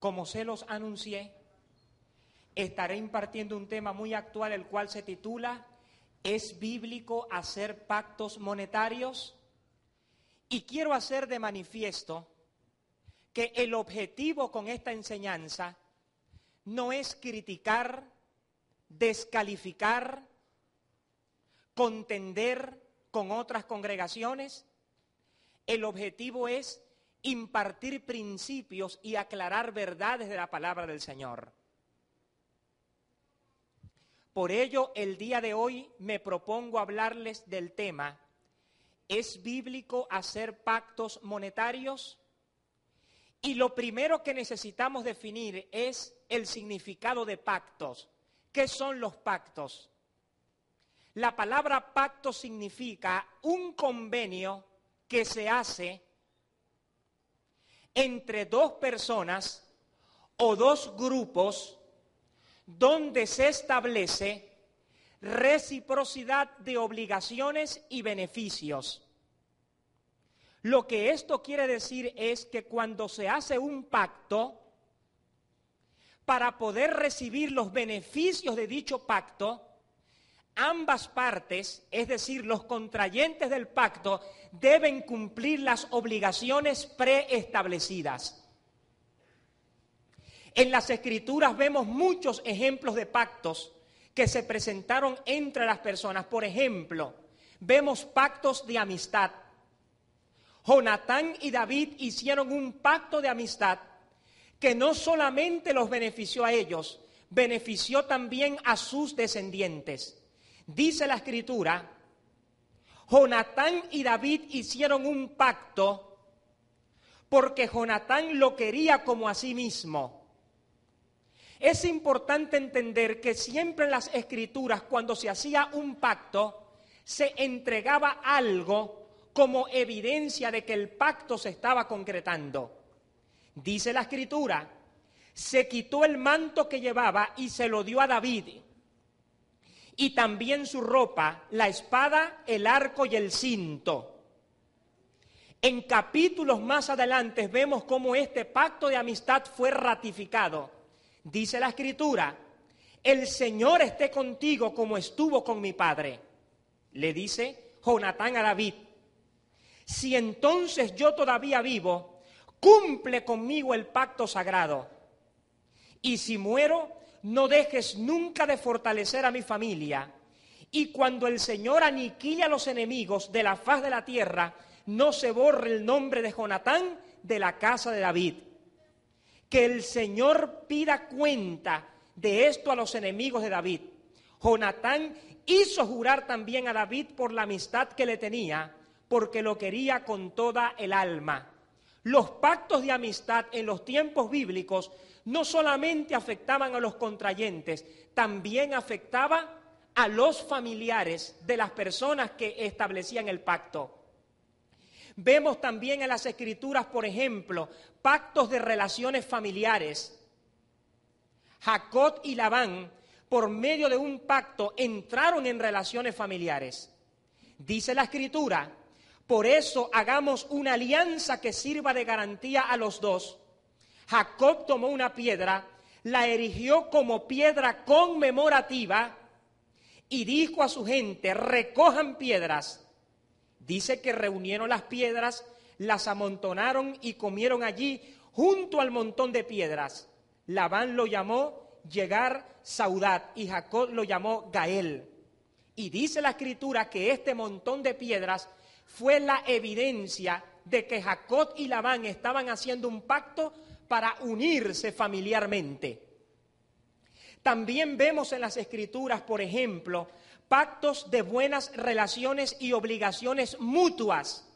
Como se los anuncié, estaré impartiendo un tema muy actual, el cual se titula ¿Es bíblico hacer pactos monetarios? Y quiero hacer de manifiesto que el objetivo con esta enseñanza no es criticar, descalificar, contender con otras congregaciones. El objetivo es impartir principios y aclarar verdades de la palabra del Señor. Por ello, el día de hoy me propongo hablarles del tema: ¿es bíblico hacer pactos monetarios? Y lo primero que necesitamos definir es el significado de pactos. ¿Qué son los pactos? La palabra pacto significa un convenio que se hace entre dos personas o dos grupos donde se establece reciprocidad de obligaciones y beneficios. Lo que esto quiere decir es que cuando se hace un pacto, para poder recibir los beneficios de dicho pacto, ambas partes, es decir, los contrayentes del pacto, deben cumplir las obligaciones preestablecidas. En las Escrituras vemos muchos ejemplos de pactos que se presentaron entre las personas. Por ejemplo, vemos pactos de amistad. Jonatán y David hicieron un pacto de amistad que no solamente los benefició a ellos, benefició también a sus descendientes. Dice la Escritura, Jonatán y David hicieron un pacto porque Jonatán lo quería como a sí mismo. Es importante entender que siempre en las Escrituras, cuando se hacía un pacto, se entregaba algo como evidencia de que el pacto se estaba concretando. Dice la Escritura, se quitó el manto que llevaba y se lo dio a David, y también su ropa, la espada, el arco y el cinto. En capítulos más adelante vemos cómo este pacto de amistad fue ratificado. Dice la Escritura, el Señor esté contigo como estuvo con mi padre. Le dice Jonatán a David, si entonces yo todavía vivo, cumple conmigo el pacto sagrado. Y si muero, no dejes nunca de fortalecer a mi familia. Y cuando el Señor aniquile a los enemigos de la faz de la tierra, no se borre el nombre de Jonatán de la casa de David. Que el Señor pida cuenta de esto a los enemigos de David. Jonatán hizo jurar también a David por la amistad que le tenía, porque lo quería con toda el alma. Los pactos de amistad en los tiempos bíblicos no solamente afectaban a los contrayentes, también afectaba a los familiares de las personas que establecían el pacto. Vemos también en las Escrituras, por ejemplo, pactos de relaciones familiares. Jacob y Labán, por medio de un pacto, entraron en relaciones familiares. Dice la Escritura, por eso hagamos una alianza que sirva de garantía a los dos. Jacob tomó una piedra, la erigió como piedra conmemorativa y dijo a su gente, recojan piedras. Dice que reunieron las piedras, las amontonaron y comieron allí junto al montón de piedras. Labán lo llamó Yegar Saudat y Jacob lo llamó Gael. Y dice la Escritura que este montón de piedras fue la evidencia de que Jacob y Labán estaban haciendo un pacto para unirse familiarmente. También vemos en las Escrituras, por ejemplo, pactos de buenas relaciones y obligaciones mutuas.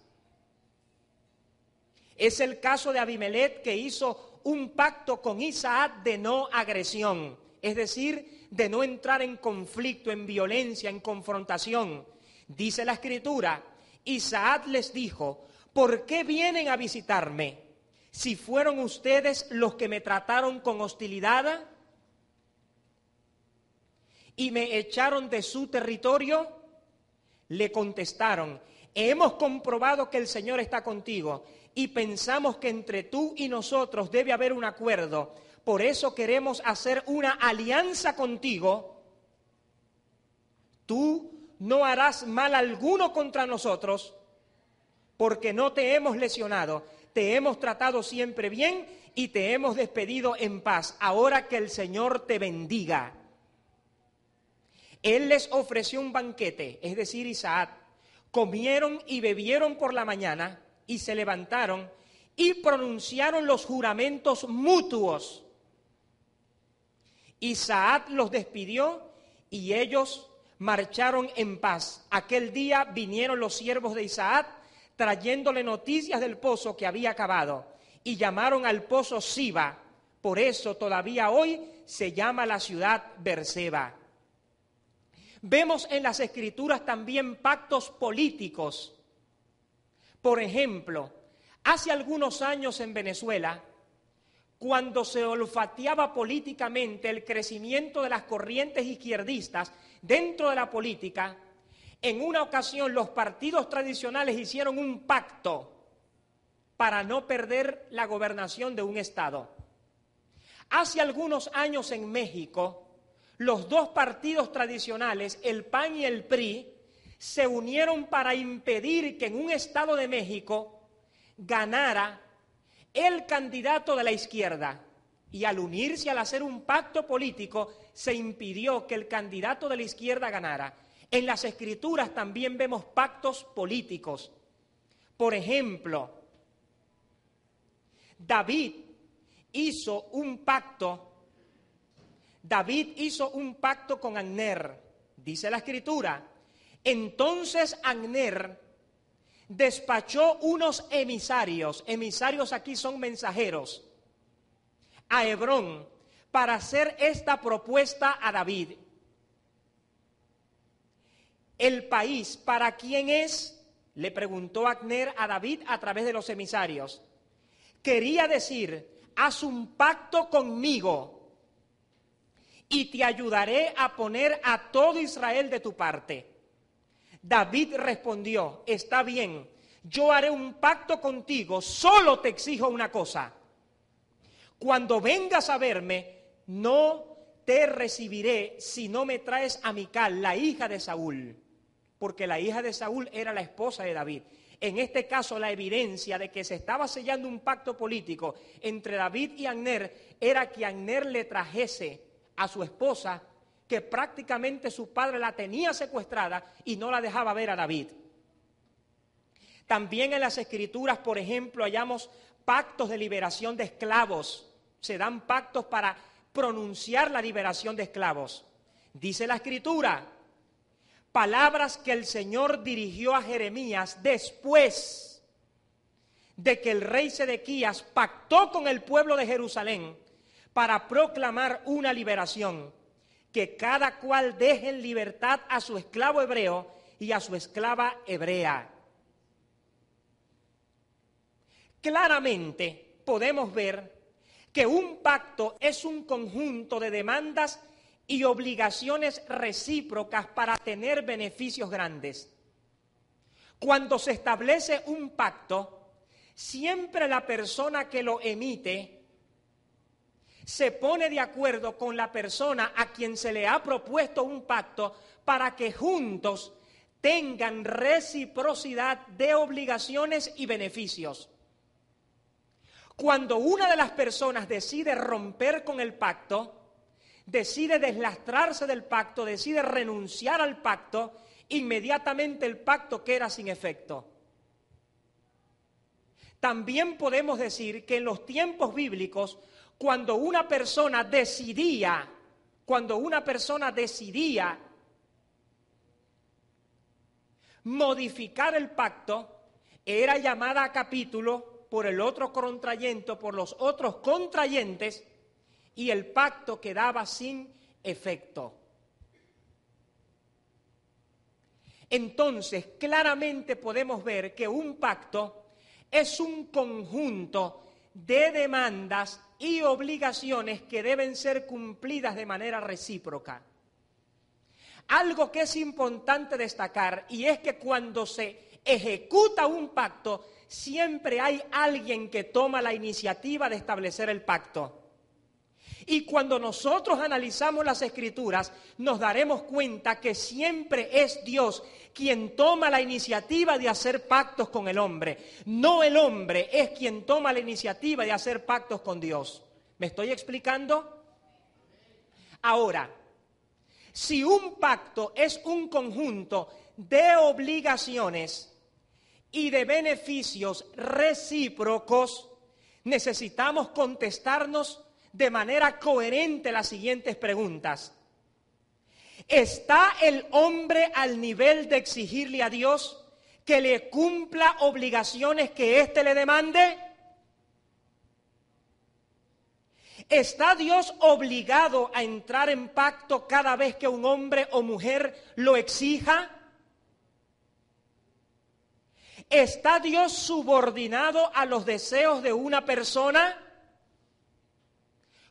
Es el caso de Abimelech, que hizo un pacto con Isaac de no agresión, es decir, de no entrar en conflicto, en violencia, en confrontación. Dice la Escritura, Isaac les dijo, ¿por qué vienen a visitarme? Si fueron ustedes los que me trataron con hostilidad y me echaron de su territorio, le contestaron, hemos comprobado que el Señor está contigo y pensamos que entre tú y nosotros debe haber un acuerdo. Por eso queremos hacer una alianza contigo. Tú no harás mal alguno contra nosotros, porque no te hemos lesionado, te hemos tratado siempre bien y te hemos despedido en paz. Ahora que el Señor te bendiga. Él les ofreció un banquete, es decir, Isaac. Comieron y bebieron por la mañana y se levantaron y pronunciaron los juramentos mutuos. Isaac los despidió y ellos marcharon en paz. Aquel día vinieron los siervos de Isaac trayéndole noticias del pozo que había cavado y llamaron al pozo Siba. Por eso todavía hoy se llama la ciudad Beerseba. Vemos en las Escrituras también pactos políticos. Por ejemplo, hace algunos años en Venezuela, cuando se olfateaba políticamente el crecimiento de las corrientes izquierdistas dentro de la política, en una ocasión los partidos tradicionales hicieron un pacto para no perder la gobernación de un estado. Hace algunos años en México, los dos partidos tradicionales, el PAN y el PRI, se unieron para impedir que en un estado de México ganara el candidato de la izquierda. Y al unirse, al hacer un pacto político, se impidió que el candidato de la izquierda ganara. En las Escrituras también vemos pactos políticos. Por ejemplo, David hizo un pacto con Abner, dice la Escritura. Entonces Abner despachó unos emisarios aquí son mensajeros, a Hebrón, para hacer esta propuesta a David. ¿El país para quién es?, le preguntó Abner a David a través de los emisarios. Quería decir, haz un pacto conmigo y te ayudaré a poner a todo Israel de tu parte. David respondió, está bien, yo haré un pacto contigo, solo te exijo una cosa. Cuando vengas a verme, no te recibiré si no me traes a Mical, la hija de Saúl, porque la hija de Saúl era la esposa de David. En este caso, la evidencia de que se estaba sellando un pacto político entre David y Abner era que Abner le trajese a su esposa, que prácticamente su padre la tenía secuestrada y no la dejaba ver a David. También en las Escrituras, por ejemplo, hallamos pactos de liberación de esclavos. Se dan pactos para pronunciar la liberación de esclavos. Dice la Escritura, palabras que el Señor dirigió a Jeremías después de que el rey Sedequías pactó con el pueblo de Jerusalén para proclamar una liberación, que cada cual deje en libertad a su esclavo hebreo y a su esclava hebrea. Claramente podemos ver que un pacto es un conjunto de demandas y obligaciones recíprocas para tener beneficios grandes. Cuando se establece un pacto, siempre la persona que lo emite se pone de acuerdo con la persona a quien se le ha propuesto un pacto para que juntos tengan reciprocidad de obligaciones y beneficios. Cuando una de las personas decide romper con el pacto, decide deslastrarse del pacto, decide renunciar al pacto, inmediatamente el pacto queda sin efecto. También podemos decir que en los tiempos bíblicos, cuando una persona decidía modificar el pacto, era llamada a capítulo por el otro contrayente, por los otros contrayentes, y el pacto quedaba sin efecto. Entonces, claramente podemos ver que un pacto es un conjunto de demandas y obligaciones que deben ser cumplidas de manera recíproca. Algo que es importante destacar, y es que cuando se ejecuta un pacto, siempre hay alguien que toma la iniciativa de establecer el pacto. Y cuando nosotros analizamos las Escrituras, nos daremos cuenta que siempre es Dios quien toma la iniciativa de hacer pactos con el hombre. No el hombre es quien toma la iniciativa de hacer pactos con Dios. ¿Me estoy explicando? Ahora, si un pacto es un conjunto de obligaciones y de beneficios recíprocos, necesitamos contestarnos de manera coherente las siguientes preguntas. ¿Está el hombre al nivel de exigirle a Dios que le cumpla obligaciones que éste le demande? ¿Está Dios obligado a entrar en pacto cada vez que un hombre o mujer lo exija? ¿Está Dios subordinado a los deseos de una persona?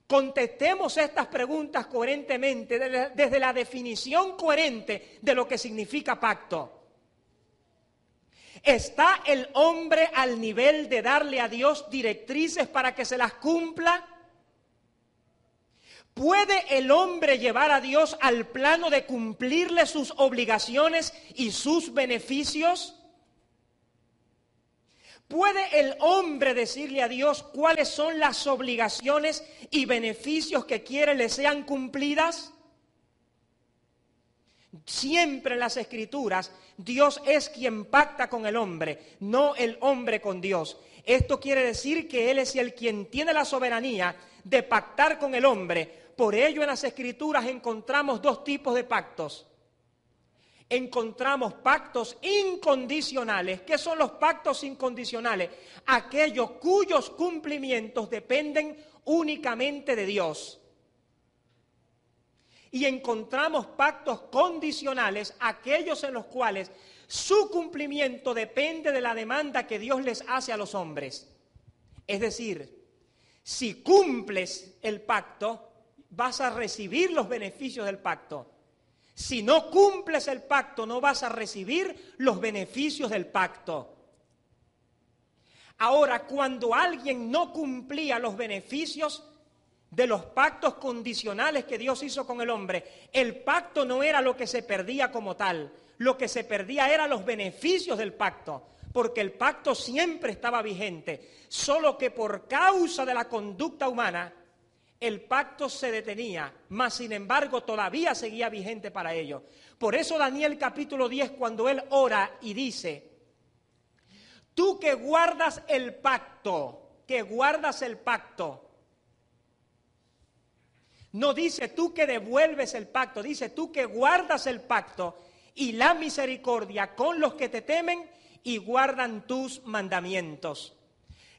Contestemos estas preguntas coherentemente desde la definición coherente de lo que significa pacto. ¿Está el hombre al nivel de darle a Dios directrices para que se las cumpla? ¿Puede el hombre llevar a Dios al plano de cumplirle sus obligaciones y sus beneficios? ¿Puede el hombre decirle a Dios cuáles son las obligaciones y beneficios que quiere le sean cumplidas? Siempre en las Escrituras, Dios es quien pacta con el hombre, no el hombre con Dios. Esto quiere decir que Él es el quien tiene la soberanía de pactar con el hombre. Por ello en las Escrituras encontramos dos tipos de pactos. Encontramos pactos incondicionales. ¿Qué son los pactos incondicionales? Aquellos cuyos cumplimientos dependen únicamente de Dios. Y encontramos pactos condicionales, aquellos en los cuales su cumplimiento depende de la demanda que Dios les hace a los hombres. Es decir, si cumples el pacto, vas a recibir los beneficios del pacto. Si no cumples el pacto, no vas a recibir los beneficios del pacto. Ahora, cuando alguien no cumplía los beneficios de los pactos condicionales que Dios hizo con el hombre, el pacto no era lo que se perdía como tal. Lo que se perdía eran los beneficios del pacto, porque el pacto siempre estaba vigente. Solo que por causa de la conducta humana, el pacto se detenía, mas sin embargo todavía seguía vigente para ellos. Por eso Daniel capítulo 10, cuando él ora y dice, tú que guardas el pacto, no dice tú que devuelves el pacto, dice tú que guardas el pacto y la misericordia con los que te temen y guardan tus mandamientos.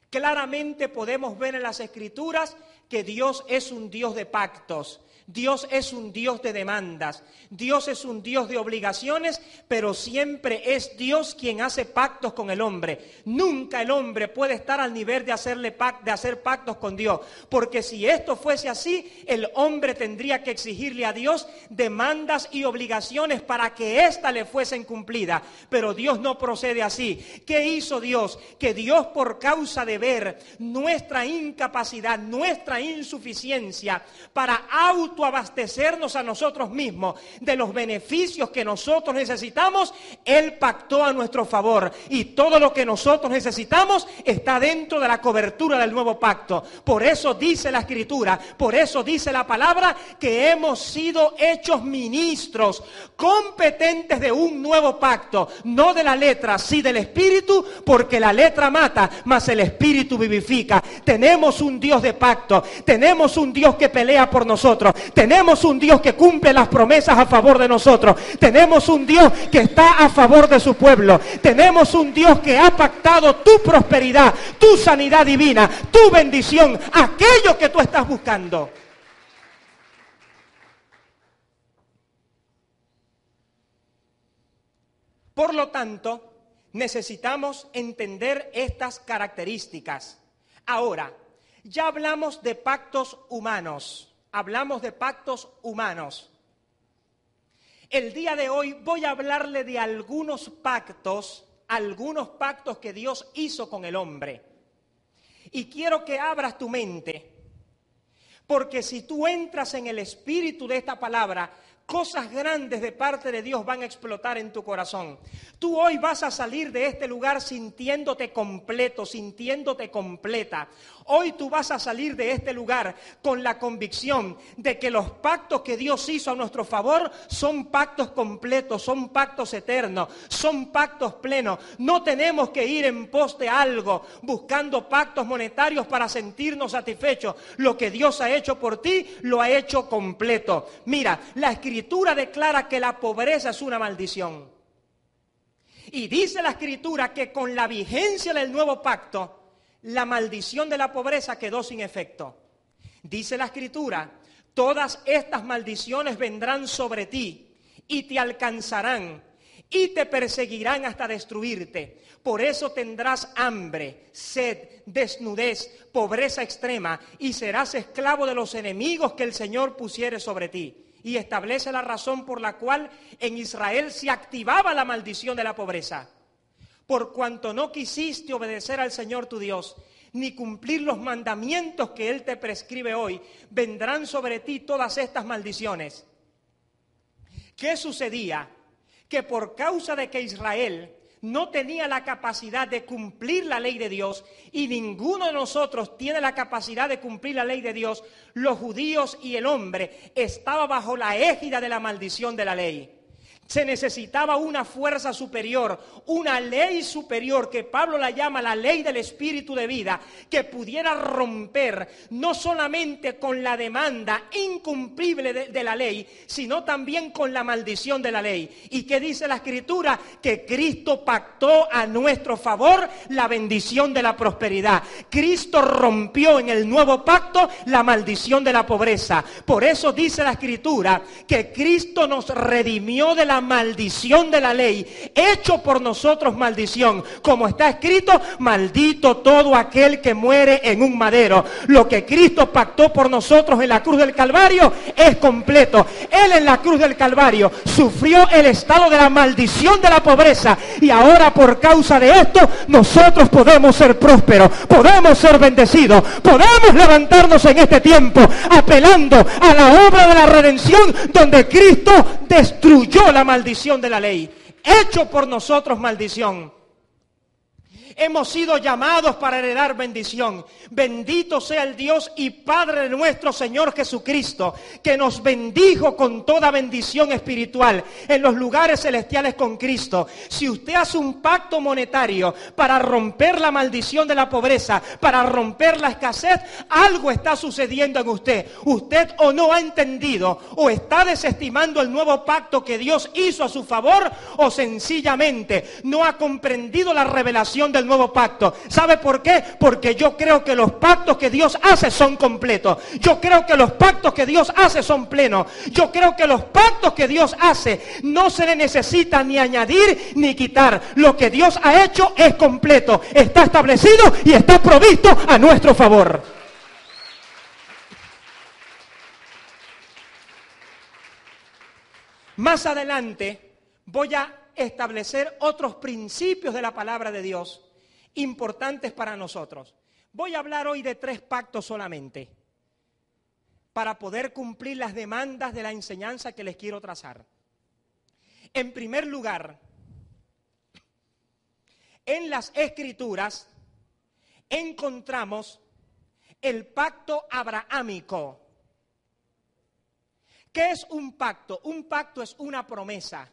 Claramente podemos ver en las Escrituras que Dios es un Dios de pactos, Dios es un Dios de demandas, Dios es un Dios de obligaciones, pero siempre es Dios quien hace pactos con el hombre. Nunca el hombre puede estar al nivel de hacer pactos con Dios, porque si esto fuese así, el hombre tendría que exigirle a Dios demandas y obligaciones para que éstas le fuesen cumplidas, pero Dios no procede así. ¿Qué hizo Dios? Que Dios, por causa de ver nuestra incapacidad, nuestra insuficiencia para autoabastecernos a nosotros mismos de los beneficios que nosotros necesitamos, Él pactó a nuestro favor y todo lo que nosotros necesitamos está dentro de la cobertura del nuevo pacto. Por eso dice la Escritura, por eso dice la palabra que hemos sido hechos ministros competentes de un nuevo pacto, no de la letra, sí del Espíritu, porque la letra mata, mas el Espíritu vivifica. Tenemos un Dios de pacto, tenemos un Dios que pelea por nosotros, tenemos un Dios que cumple las promesas a favor de nosotros, tenemos un Dios que está a favor de su pueblo, tenemos un Dios que ha pactado tu prosperidad, tu sanidad divina, tu bendición, aquello que tú estás buscando. Por lo tanto, necesitamos entender estas características. Ahora, ya hablamos de pactos humanos. El día de hoy voy a hablarle de algunos pactos algunos pactos que Dios hizo con el hombre. Y quiero que abras tu mente, porque si tú entras en el espíritu de esta palabra, cosas grandes de parte de Dios van a explotar en tu corazón. Tú hoy vas a salir de este lugar sintiéndote completo, sintiéndote completa. Hoy tú vas a salir de este lugar con la convicción de que los pactos que Dios hizo a nuestro favor son pactos completos, son pactos eternos, son pactos plenos. No tenemos que ir en pos de algo, buscando pactos monetarios para sentirnos satisfechos. Lo que Dios ha hecho por ti, lo ha hecho completo. Mira, la Escritura declara que la pobreza es una maldición. Y dice la Escritura que con la vigencia del nuevo pacto, la maldición de la pobreza quedó sin efecto. Dice la Escritura, todas estas maldiciones vendrán sobre ti y te alcanzarán y te perseguirán hasta destruirte. Por eso tendrás hambre, sed, desnudez, pobreza extrema y serás esclavo de los enemigos que el Señor pusiere sobre ti. Y establece la razón por la cual en Israel se activaba la maldición de la pobreza. Por cuanto no quisiste obedecer al Señor tu Dios, ni cumplir los mandamientos que Él te prescribe hoy, vendrán sobre ti todas estas maldiciones. ¿Qué sucedía? Que por causa de que Israel no tenía la capacidad de cumplir la ley de Dios, y ninguno de nosotros tiene la capacidad de cumplir la ley de Dios, los judíos y el hombre estaba bajo la égida de la maldición de la ley. Se necesitaba una fuerza superior, una ley superior que Pablo la llama la ley del espíritu de vida, que pudiera romper no solamente con la demanda incumplible de la ley, sino también con la maldición de la ley. ¿Y qué dice la Escritura? Que Cristo pactó a nuestro favor la bendición de la prosperidad. Cristo rompió en el nuevo pacto la maldición de la pobreza. Por eso dice la Escritura que Cristo nos redimió de la maldición de la ley, hecho por nosotros maldición, como está escrito, maldito todo aquel que muere en un madero. Lo que Cristo pactó por nosotros en la cruz del Calvario es completo. Él en la cruz del Calvario sufrió el estado de la maldición de la pobreza, y ahora por causa de esto nosotros podemos ser prósperos, podemos ser bendecidos, podemos levantarnos en este tiempo apelando a la obra de la redención, donde Cristo destruyó la maldición de la ley, hecho por nosotros maldición. Hemos sido llamados para heredar bendición. Bendito sea el Dios y Padre de nuestro Señor Jesucristo, que nos bendijo con toda bendición espiritual en los lugares celestiales con Cristo. Si usted hace un pacto monetario para romper la maldición de la pobreza, para romper la escasez, algo está sucediendo en usted. Usted o no ha entendido, o está desestimando el nuevo pacto que Dios hizo a su favor, o sencillamente no ha comprendido la revelación del nuevo pacto. ¿Sabe por qué? Porque yo creo que los pactos que Dios hace son completos. Yo creo que los pactos que Dios hace son plenos. Yo creo que los pactos que Dios hace no se le necesita ni añadir ni quitar. Lo que Dios ha hecho es completo, está establecido y está provisto a nuestro favor. Más adelante voy a establecer otros principios de la palabra de Dios importantes para nosotros. Voy a hablar hoy de 3 pactos solamente para poder cumplir las demandas de la enseñanza que les quiero trazar. En primer lugar, en las Escrituras encontramos el pacto abrahámico. ¿Qué es un pacto? Un pacto es una promesa.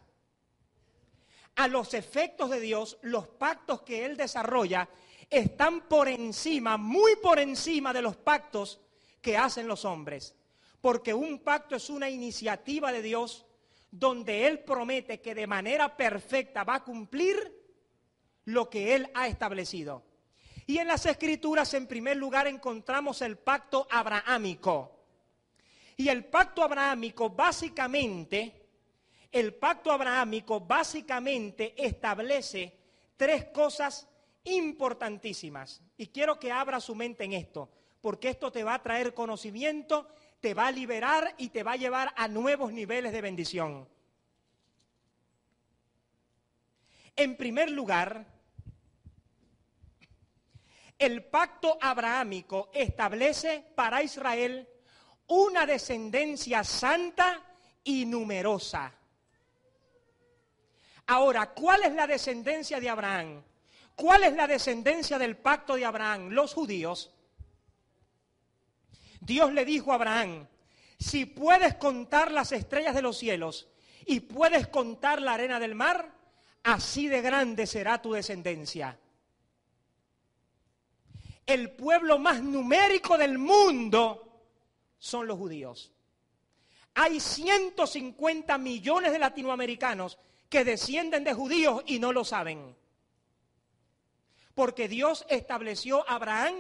A los efectos de Dios, los pactos que Él desarrolla están por encima, muy por encima de los pactos que hacen los hombres. Porque un pacto es una iniciativa de Dios donde Él promete que de manera perfecta va a cumplir lo que Él ha establecido. Y en las Escrituras, en primer lugar, encontramos el pacto abrahámico. Y el pacto abrahámico básicamente establece 3 cosas importantísimas. Y quiero que abra su mente en esto, porque esto te va a traer conocimiento, te va a liberar y te va a llevar a nuevos niveles de bendición. En primer lugar, el pacto abrahámico establece para Israel una descendencia santa y numerosa. Ahora, ¿cuál es la descendencia de Abraham? ¿Cuál es la descendencia del pacto de Abraham? Los judíos. Dios le dijo a Abraham, si puedes contar las estrellas de los cielos y puedes contar la arena del mar, así de grande será tu descendencia. El pueblo más numérico del mundo son los judíos. Hay 150 millones de latinoamericanos que descienden de judíos y no lo saben. Porque Dios estableció a Abraham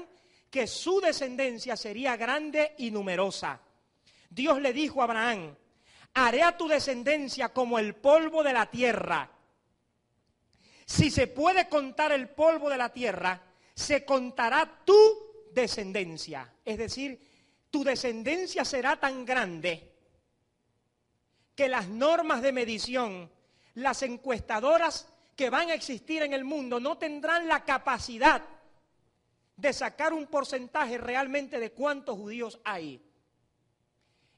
que su descendencia sería grande y numerosa. Dios le dijo a Abraham, haré a tu descendencia como el polvo de la tierra. Si se puede contar el polvo de la tierra, se contará tu descendencia. Es decir, tu descendencia será tan grande que las normas de medición, las encuestadoras que van a existir en el mundo no tendrán la capacidad de sacar un porcentaje realmente de cuántos judíos hay.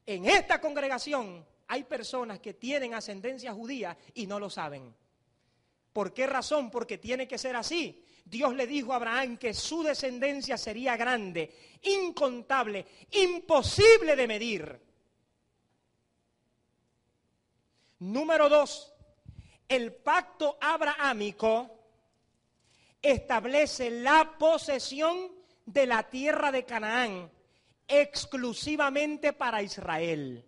En esta congregación hay personas que tienen ascendencia judía y no lo saben. ¿Por qué razón? Porque tiene que ser así. Dios le dijo a Abraham que su descendencia sería grande, incontable, imposible de medir. Número 2, el pacto abrahámico establece la posesión de la tierra de Canaán exclusivamente para Israel.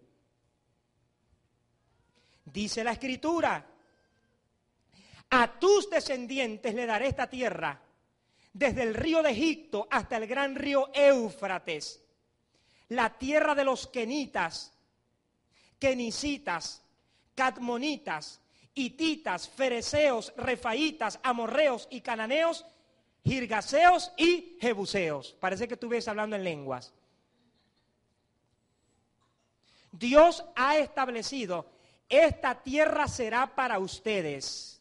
Dice la Escritura, a tus descendientes le daré esta tierra, desde el río de Egipto hasta el gran río Éufrates, la tierra de los kenitas, kenicitas, cadmonitas, hititas, fereceos, refaitas, amorreos y cananeos, girgaseos y jebuseos. Parece que estuviese hablando en lenguas. Dios ha establecido, esta tierra será para ustedes.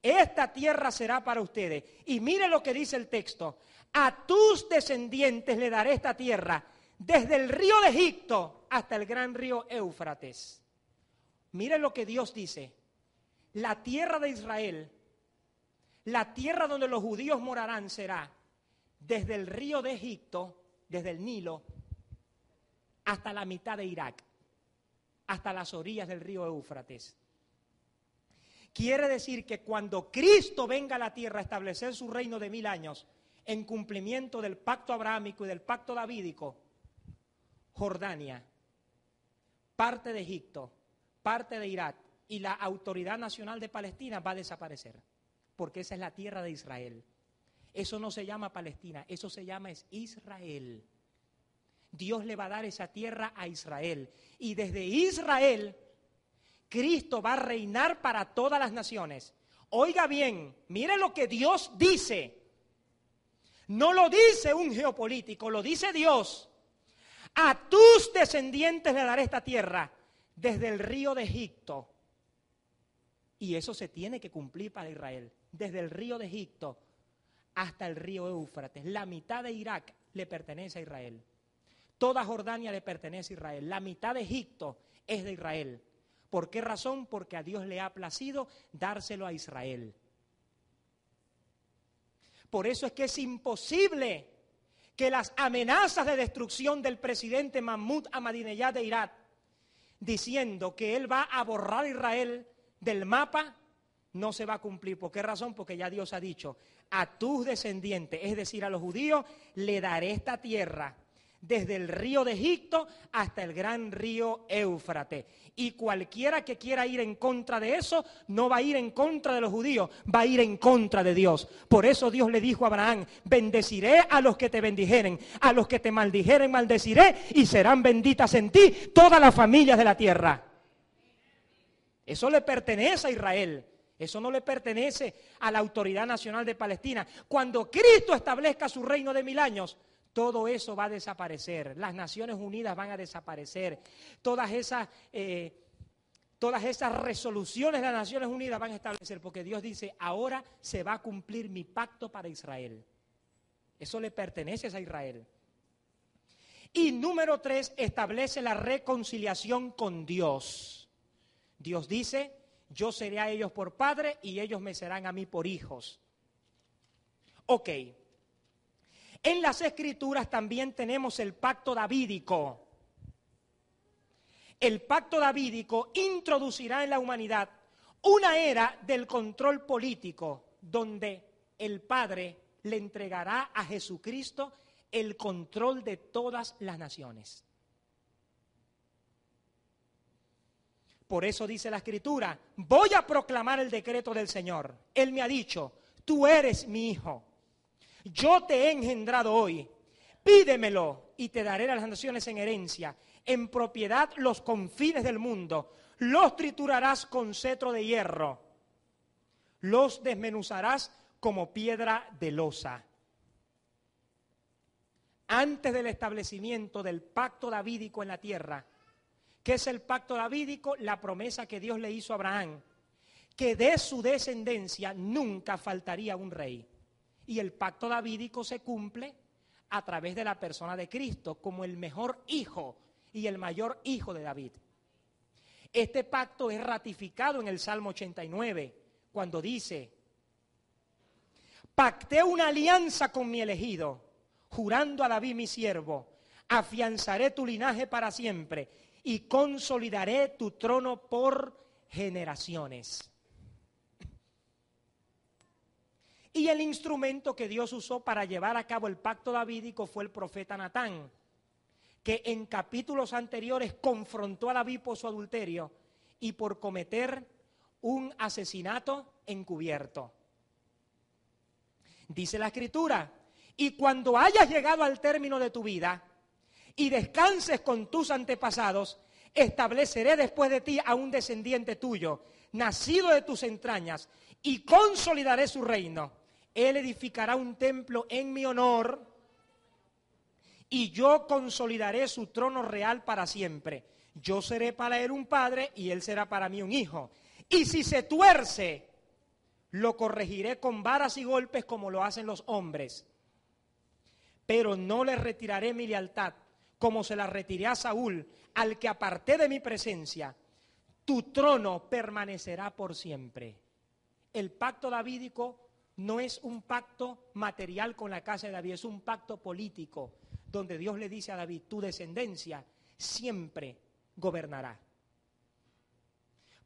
Esta tierra será para ustedes. Y mire lo que dice el texto. A tus descendientes le daré esta tierra, desde el río de Egipto hasta el gran río Éufrates. Mire lo que Dios dice. La tierra de Israel, la tierra donde los judíos morarán será desde el río de Egipto, desde el Nilo, hasta la mitad de Irak, hasta las orillas del río Éufrates. Quiere decir que cuando Cristo venga a la tierra a establecer su reino de 1000 años, en cumplimiento del pacto abrahámico y del pacto davídico, Jordania, parte de Egipto, parte de Irak y la autoridad nacional de Palestina va a desaparecer, porque esa es la tierra de Israel. Eso no se llama Palestina, eso se llama es Israel. Dios le va a dar esa tierra a Israel. Y desde Israel, Cristo va a reinar para todas las naciones. Oiga bien, mire lo que Dios dice. No lo dice un geopolítico, lo dice Dios. A tus descendientes le daré esta tierra, desde el río de Egipto. Y eso se tiene que cumplir para Israel. Desde el río de Egipto hasta el río Éufrates. La mitad de Irak le pertenece a Israel. Toda Jordania le pertenece a Israel. La mitad de Egipto es de Israel. ¿Por qué razón? Porque a Dios le ha placido dárselo a Israel. Por eso es que es imposible que las amenazas de destrucción del presidente Mahmoud Ahmadinejad de Irak, diciendo que él va a borrar a Israel del mapa, no se va a cumplir. ¿Por qué razón? Porque ya Dios ha dicho, a tus descendientes, es decir, a los judíos, le daré esta tierra, desde el río de Egipto hasta el gran río Éufrates. Y cualquiera que quiera ir en contra de eso, no va a ir en contra de los judíos, va a ir en contra de Dios. Por eso Dios le dijo a Abraham, bendeciré a los que te bendijeren, a los que te maldijeren maldeciré, y serán benditas en ti todas las familias de la tierra. Eso le pertenece a Israel. Eso no le pertenece a la autoridad nacional de Palestina. Cuando Cristo establezca su reino de 1000 años, todo eso va a desaparecer. Las Naciones Unidas van a desaparecer. Todas todas esas resoluciones de las Naciones Unidas van a establecer, porque Dios dice, ahora se va a cumplir mi pacto para Israel. Eso le pertenece a Israel. Y número 3, establece la reconciliación con Dios. Dios dice, yo seré a ellos por padre y ellos me serán a mí por hijos. Ok. En las Escrituras también tenemos el pacto davídico. El pacto davídico introducirá en la humanidad una era del control político, donde el Padre le entregará a Jesucristo el control de todas las naciones. Por eso dice la Escritura, voy a proclamar el decreto del Señor. Él me ha dicho, tú eres mi hijo, yo te he engendrado hoy, pídemelo y te daré las naciones en herencia, en propiedad los confines del mundo, los triturarás con cetro de hierro, los desmenuzarás como piedra de losa. Antes del establecimiento del pacto davídico en la tierra, ¿qué es el pacto davídico? La promesa que Dios le hizo a Abraham, que de su descendencia nunca faltaría un rey. Y el pacto davídico se cumple a través de la persona de Cristo, como el mejor hijo y el mayor hijo de David. Este pacto es ratificado en el Salmo 89, cuando dice, pacté una alianza con mi elegido, jurando a David mi siervo, afianzaré tu linaje para siempre y consolidaré tu trono por generaciones. Y el instrumento que Dios usó para llevar a cabo el pacto davídico fue el profeta Natán, que en capítulos anteriores confrontó a David por su adulterio y por cometer un asesinato encubierto. Dice la Escritura, y cuando hayas llegado al término de tu vida y descanses con tus antepasados, estableceré después de ti a un descendiente tuyo, nacido de tus entrañas, y consolidaré su reino. Él edificará un templo en mi honor, y yo consolidaré su trono real para siempre. Yo seré para él un padre, y él será para mí un hijo. Y si se tuerce, lo corregiré con varas y golpes como lo hacen los hombres. Pero no le retiraré mi lealtad, como se la retiré a Saúl, al que aparté de mi presencia. Tu trono permanecerá por siempre. El pacto davídico no es un pacto material con la casa de David, es un pacto político, donde Dios le dice a David, tu descendencia siempre gobernará.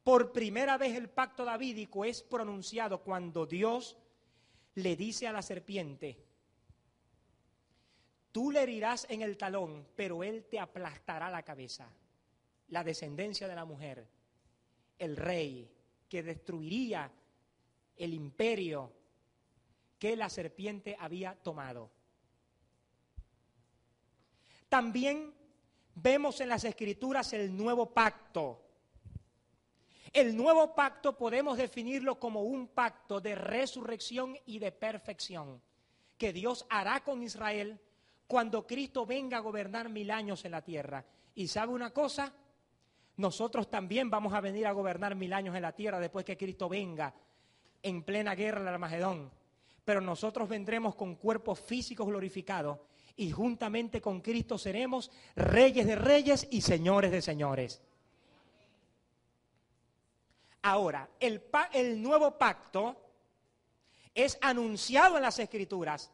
Por primera vez el pacto davídico es pronunciado cuando Dios le dice a la serpiente, tú le herirás en el talón, pero él te aplastará la cabeza. La descendencia de la mujer, el rey que destruiría el imperio que la serpiente había tomado. También vemos en las Escrituras el nuevo pacto. El nuevo pacto podemos definirlo como un pacto de resurrección y de perfección que Dios hará con Israel cuando Cristo venga a gobernar 1000 años en la tierra. ¿Y sabe una cosa? Nosotros también vamos a venir a gobernar 1000 años en la tierra después que Cristo venga en plena guerra del Armagedón. Pero nosotros vendremos con cuerpos físicos glorificados y juntamente con Cristo seremos reyes de reyes y señores de señores. Ahora, el nuevo pacto es anunciado en las Escrituras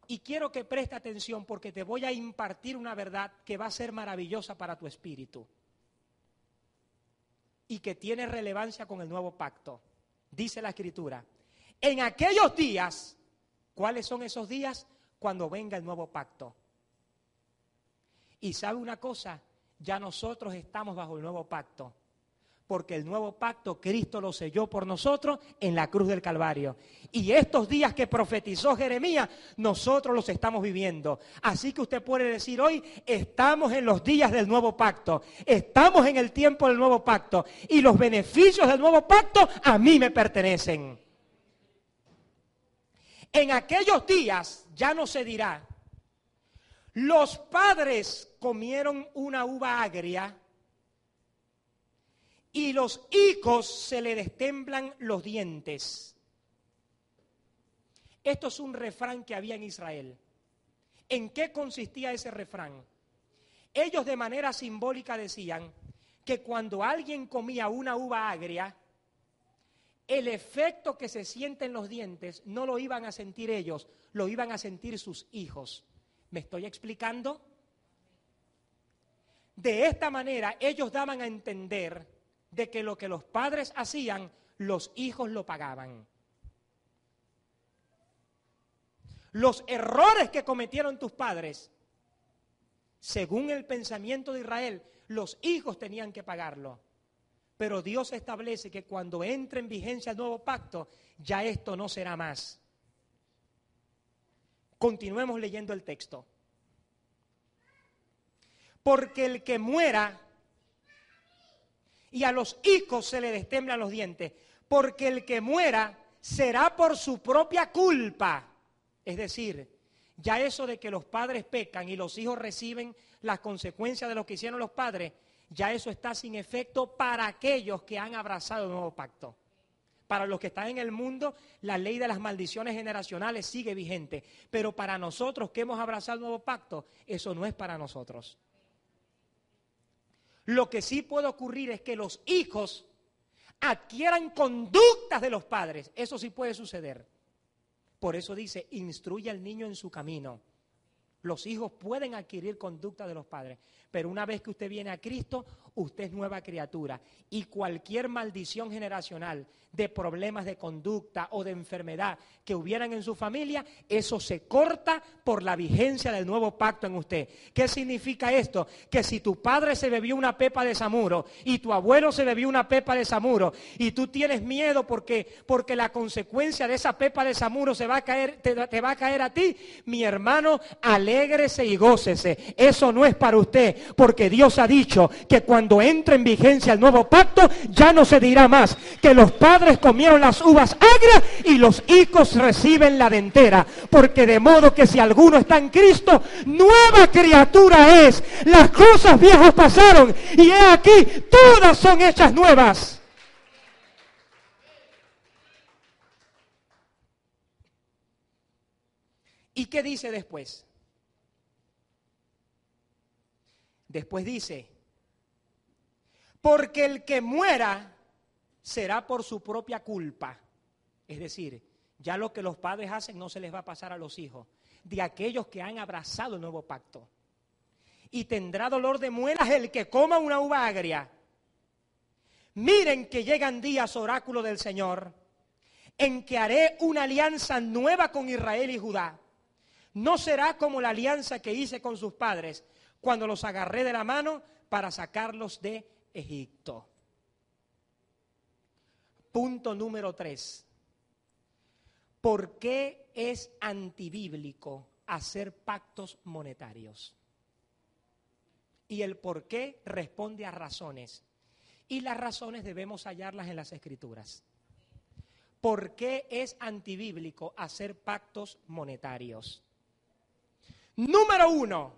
y quiero que preste atención porque te voy a impartir una verdad que va a ser maravillosa para tu espíritu y que tiene relevancia con el nuevo pacto. Dice la Escritura, en aquellos días, ¿cuáles son esos días? Cuando venga el nuevo pacto. Y sabe una cosa, ya nosotros estamos bajo el nuevo pacto, porque el nuevo pacto Cristo lo selló por nosotros en la cruz del Calvario. Y estos días que profetizó Jeremías, nosotros los estamos viviendo. Así que usted puede decir hoy, estamos en los días del nuevo pacto, estamos en el tiempo del nuevo pacto, y los beneficios del nuevo pacto a mí me pertenecen. En aquellos días ya no se dirá, los padres comieron una uva agria y los hijos se le destemblan los dientes. Esto es un refrán que había en Israel. ¿En qué consistía ese refrán? Ellos de manera simbólica decían que cuando alguien comía una uva agria, el efecto que se siente en los dientes no lo iban a sentir ellos, lo iban a sentir sus hijos. ¿Me estoy explicando? De esta manera ellos daban a entender de que lo que los padres hacían, los hijos lo pagaban. Los errores que cometieron tus padres, según el pensamiento de Israel, los hijos tenían que pagarlo. Pero Dios establece que cuando entre en vigencia el nuevo pacto, ya esto no será más. Continuemos leyendo el texto. Porque el que muera, y a los hijos se le destemblan los dientes, porque el que muera será por su propia culpa. Es decir, ya eso de que los padres pecan y los hijos reciben las consecuencias de lo que hicieron los padres, ya eso está sin efecto para aquellos que han abrazado el nuevo pacto. Para los que están en el mundo, la ley de las maldiciones generacionales sigue vigente. Pero para nosotros que hemos abrazado el nuevo pacto, eso no es para nosotros. Lo que sí puede ocurrir es que los hijos adquieran conductas de los padres. Eso sí puede suceder. Por eso dice, instruye al niño en su camino. Los hijos pueden adquirir conducta de los padres, pero una vez que usted viene a Cristo, usted es nueva criatura. Y cualquier maldición generacional de problemas de conducta o de enfermedad que hubieran en su familia, eso se corta por la vigencia del nuevo pacto en usted. ¿Qué significa esto? Que si tu padre se bebió una pepa de samuro y tu abuelo se bebió una pepa de samuro y tú tienes miedo porque la consecuencia de esa pepa de samuro se va a caer, te va a caer a ti, mi hermano, alégrese y gócese. Eso no es para usted, porque Dios ha dicho que cuando entre en vigencia el nuevo pacto, ya no se dirá más que los padres comieron las uvas agrias y los hijos reciben la dentera, porque de modo que si alguno está en Cristo, nueva criatura es. Las cosas viejas pasaron y he aquí, todas son hechas nuevas. ¿Y qué dice después? Después dice, porque el que muera será por su propia culpa. Es decir, ya lo que los padres hacen no se les va a pasar a los hijos, de aquellos que han abrazado el nuevo pacto. Y tendrá dolor de muelas el que coma una uva agria. Miren que llegan días, oráculo del Señor, en que haré una alianza nueva con Israel y Judá. No será como la alianza que hice con sus padres, cuando los agarré de la mano para sacarlos de Egipto. Punto número 3. ¿Por qué es antibíblico hacer pactos monetarios? Y el por qué responde a razones. Y las razones debemos hallarlas en las Escrituras. ¿Por qué es antibíblico hacer pactos monetarios? Número 1.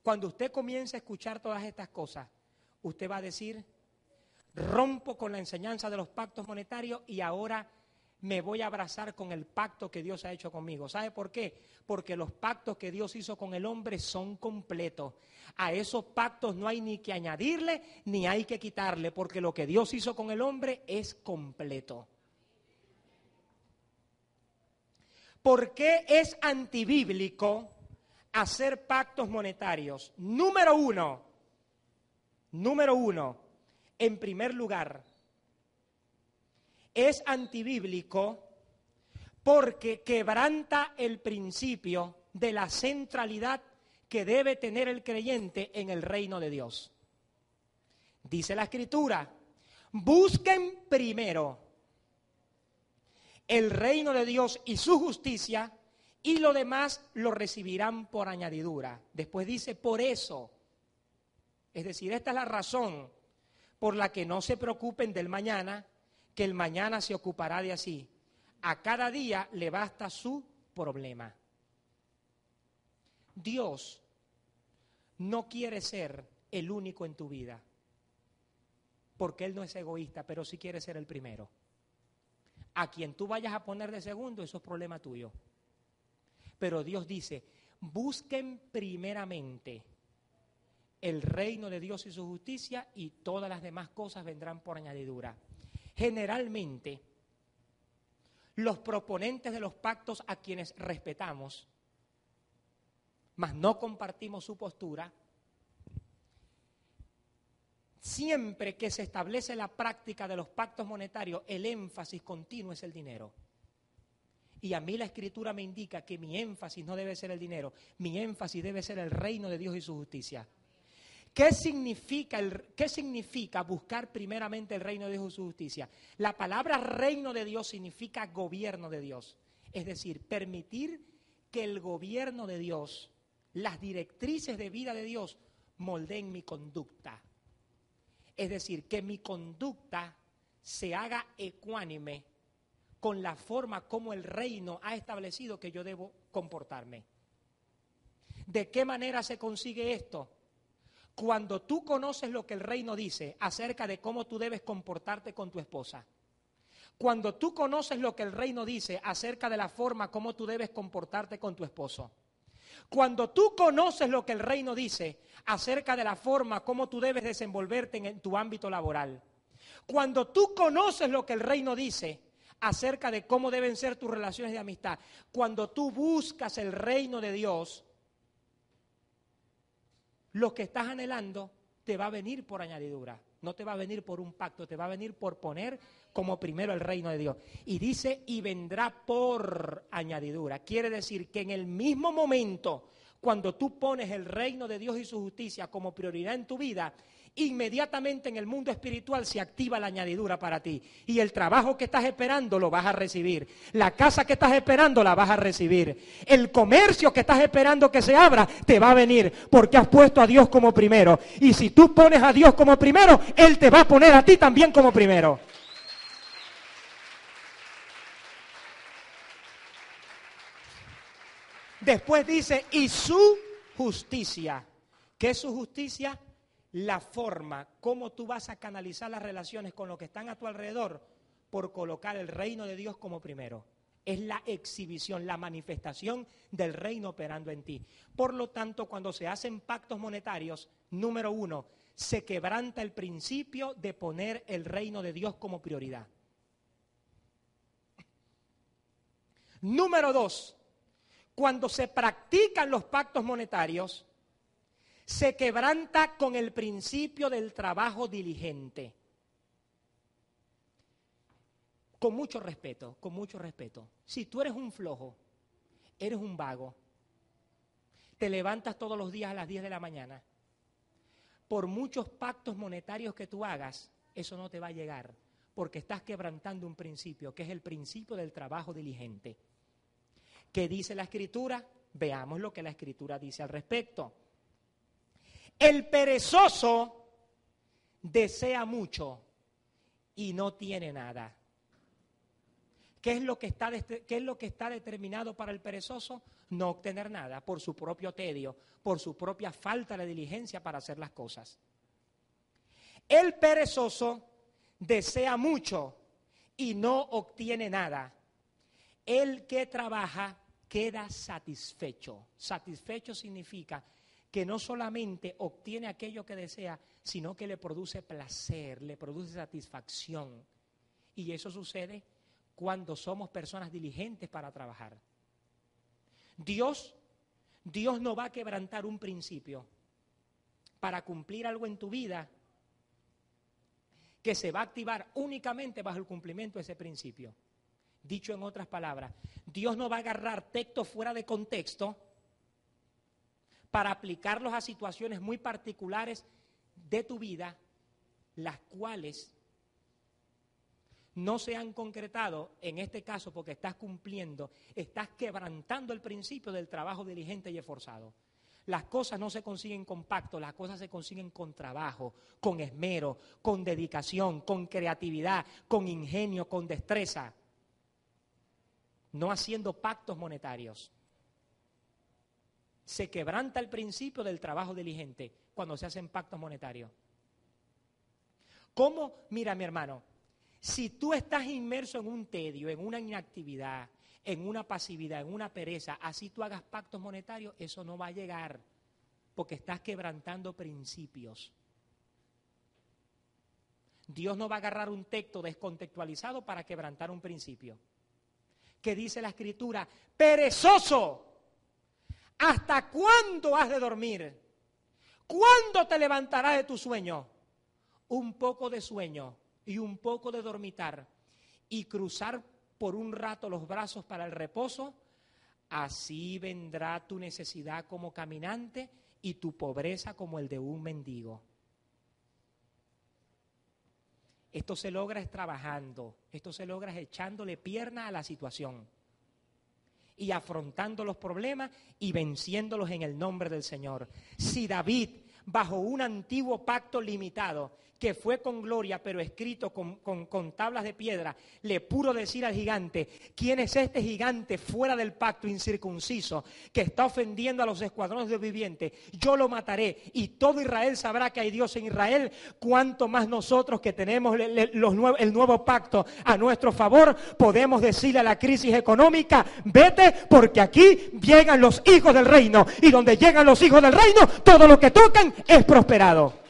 Cuando usted comience a escuchar todas estas cosas, usted va a decir, rompo con la enseñanza de los pactos monetarios y ahora me voy a abrazar con el pacto que Dios ha hecho conmigo. ¿Sabe por qué? Porque los pactos que Dios hizo con el hombre son completos. A esos pactos no hay ni que añadirle ni hay que quitarle, porque lo que Dios hizo con el hombre es completo. ¿Por qué es antibíblico hacer pactos monetarios? Número uno, en primer lugar, es antibíblico porque quebranta el principio de la centralidad que debe tener el creyente en el reino de Dios. Dice la Escritura, busquen primero el reino de Dios y su justicia, y lo demás lo recibirán por añadidura. Después dice, por eso. Es decir, esta es la razón por la que no se preocupen del mañana, que el mañana se ocupará de así. A cada día le basta su problema. Dios no quiere ser el único en tu vida. porque Él no es egoísta, pero sí quiere ser el primero. A quien tú vayas a poner de segundo, eso es problema tuyo. Pero Dios dice, busquen primeramente el reino de Dios y su justicia y todas las demás cosas vendrán por añadidura. Generalmente, los proponentes de los pactos a quienes respetamos, mas no compartimos su postura, siempre que se establece la práctica de los pactos monetarios, el énfasis continuo es el dinero. Y a mí la Escritura me indica que mi énfasis no debe ser el dinero, mi énfasis debe ser el reino de Dios y su justicia. ¿Qué significa buscar primeramente el reino de Dios y su justicia? La palabra reino de Dios significa gobierno de Dios. Es decir, permitir que el gobierno de Dios, las directrices de vida de Dios, moldeen mi conducta. Es decir, que mi conducta se haga ecuánime con la forma como el reino ha establecido que yo debo comportarme. ¿De qué manera se consigue esto? Cuando tú conoces lo que el reino dice acerca de cómo tú debes comportarte con tu esposa, cuando tú conoces lo que el reino dice acerca de la forma como tú debes comportarte con tu esposo, cuando tú conoces lo que el reino dice acerca de la forma como tú debes desenvolverte en tu ámbito laboral, cuando tú conoces lo que el reino dice acerca de cómo deben ser tus relaciones de amistad, cuando tú buscas el reino de Dios, lo que estás anhelando te va a venir por añadidura, no te va a venir por un pacto, te va a venir por poner como primero el reino de Dios. Y dice, y vendrá por añadidura. Quiere decir que en el mismo momento, cuando tú pones el reino de Dios y su justicia como prioridad en tu vida, inmediatamente en el mundo espiritual se activa la añadidura para ti. Y el trabajo que estás esperando lo vas a recibir. La casa que estás esperando la vas a recibir. El comercio que estás esperando que se abra te va a venir porque has puesto a Dios como primero. Y si tú pones a Dios como primero, Él te va a poner a ti también como primero. Después dice, y su justicia. ¿Qué es su justicia? La forma, cómo tú vas a canalizar las relaciones con los que están a tu alrededor por colocar el reino de Dios como primero. Es la exhibición, la manifestación del reino operando en ti. Por lo tanto, cuando se hacen pactos monetarios, número 1, se quebranta el principio de poner el reino de Dios como prioridad. Número 2, cuando se practican los pactos monetarios, se quebranta con el principio del trabajo diligente. Con mucho respeto, con mucho respeto. Si tú eres un flojo, eres un vago, te levantas todos los días a las 10 de la mañana, por muchos pactos monetarios que tú hagas, eso no te va a llegar, porque estás quebrantando un principio, que es el principio del trabajo diligente. ¿Qué dice la Escritura? Veamos lo que la Escritura dice al respecto. El perezoso desea mucho y no tiene nada. ¿Qué es lo que está determinado para el perezoso? No obtener nada por su propio tedio, por su propia falta de diligencia para hacer las cosas. El perezoso desea mucho y no obtiene nada. El que trabaja queda satisfecho. Satisfecho significa que no solamente obtiene aquello que desea, sino que le produce placer, le produce satisfacción. Y eso sucede cuando somos personas diligentes para trabajar. Dios no va a quebrantar un principio para cumplir algo en tu vida que se va a activar únicamente bajo el cumplimiento de ese principio. Dicho en otras palabras, Dios no va a agarrar textos fuera de contexto para aplicarlos a situaciones muy particulares de tu vida, las cuales no se han concretado, en este caso porque estás cumpliendo, estás quebrantando el principio del trabajo diligente y esforzado. Las cosas no se consiguen con pacto, las cosas se consiguen con trabajo, con esmero, con dedicación, con creatividad, con ingenio, con destreza. No haciendo pactos monetarios. Se quebranta el principio del trabajo diligente cuando se hacen pactos monetarios. ¿Cómo? Mira, mi hermano, si tú estás inmerso en un tedio, en una inactividad, en una pasividad, en una pereza, así tú hagas pactos monetarios, eso no va a llegar, porque estás quebrantando principios. Dios no va a agarrar un texto descontextualizado para quebrantar un principio. ¿Qué dice la Escritura? Perezoso, ¿hasta cuándo has de dormir? ¿Cuándo te levantarás de tu sueño? Un poco de sueño y un poco de dormitar y cruzar por un rato los brazos para el reposo, así vendrá tu necesidad como caminante y tu pobreza como el de un mendigo. Esto se logra es trabajando, esto se logra es echándole pierna a la situación y afrontando los problemas y venciéndolos en el nombre del Señor. Si David, bajo un antiguo pacto limitado, que fue con gloria, pero escrito con tablas de piedra, le pudo decir al gigante, ¿quién es este gigante fuera del pacto incircunciso que está ofendiendo a los escuadrones de vivientes? Yo lo mataré y todo Israel sabrá que hay Dios en Israel, cuanto más nosotros que tenemos el nuevo pacto a nuestro favor, podemos decirle a la crisis económica, vete porque aquí llegan los hijos del reino y donde llegan los hijos del reino, todo lo que tocan es prosperado.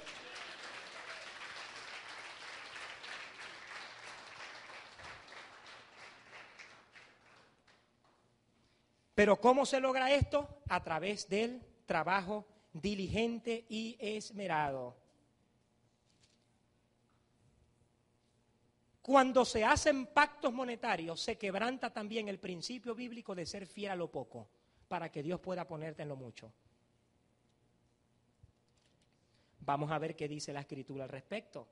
Pero ¿cómo se logra esto? A través del trabajo diligente y esmerado. Cuando se hacen pactos monetarios, se quebranta también el principio bíblico de ser fiel a lo poco, para que Dios pueda ponerte en lo mucho. Vamos a ver qué dice la Escritura al respecto.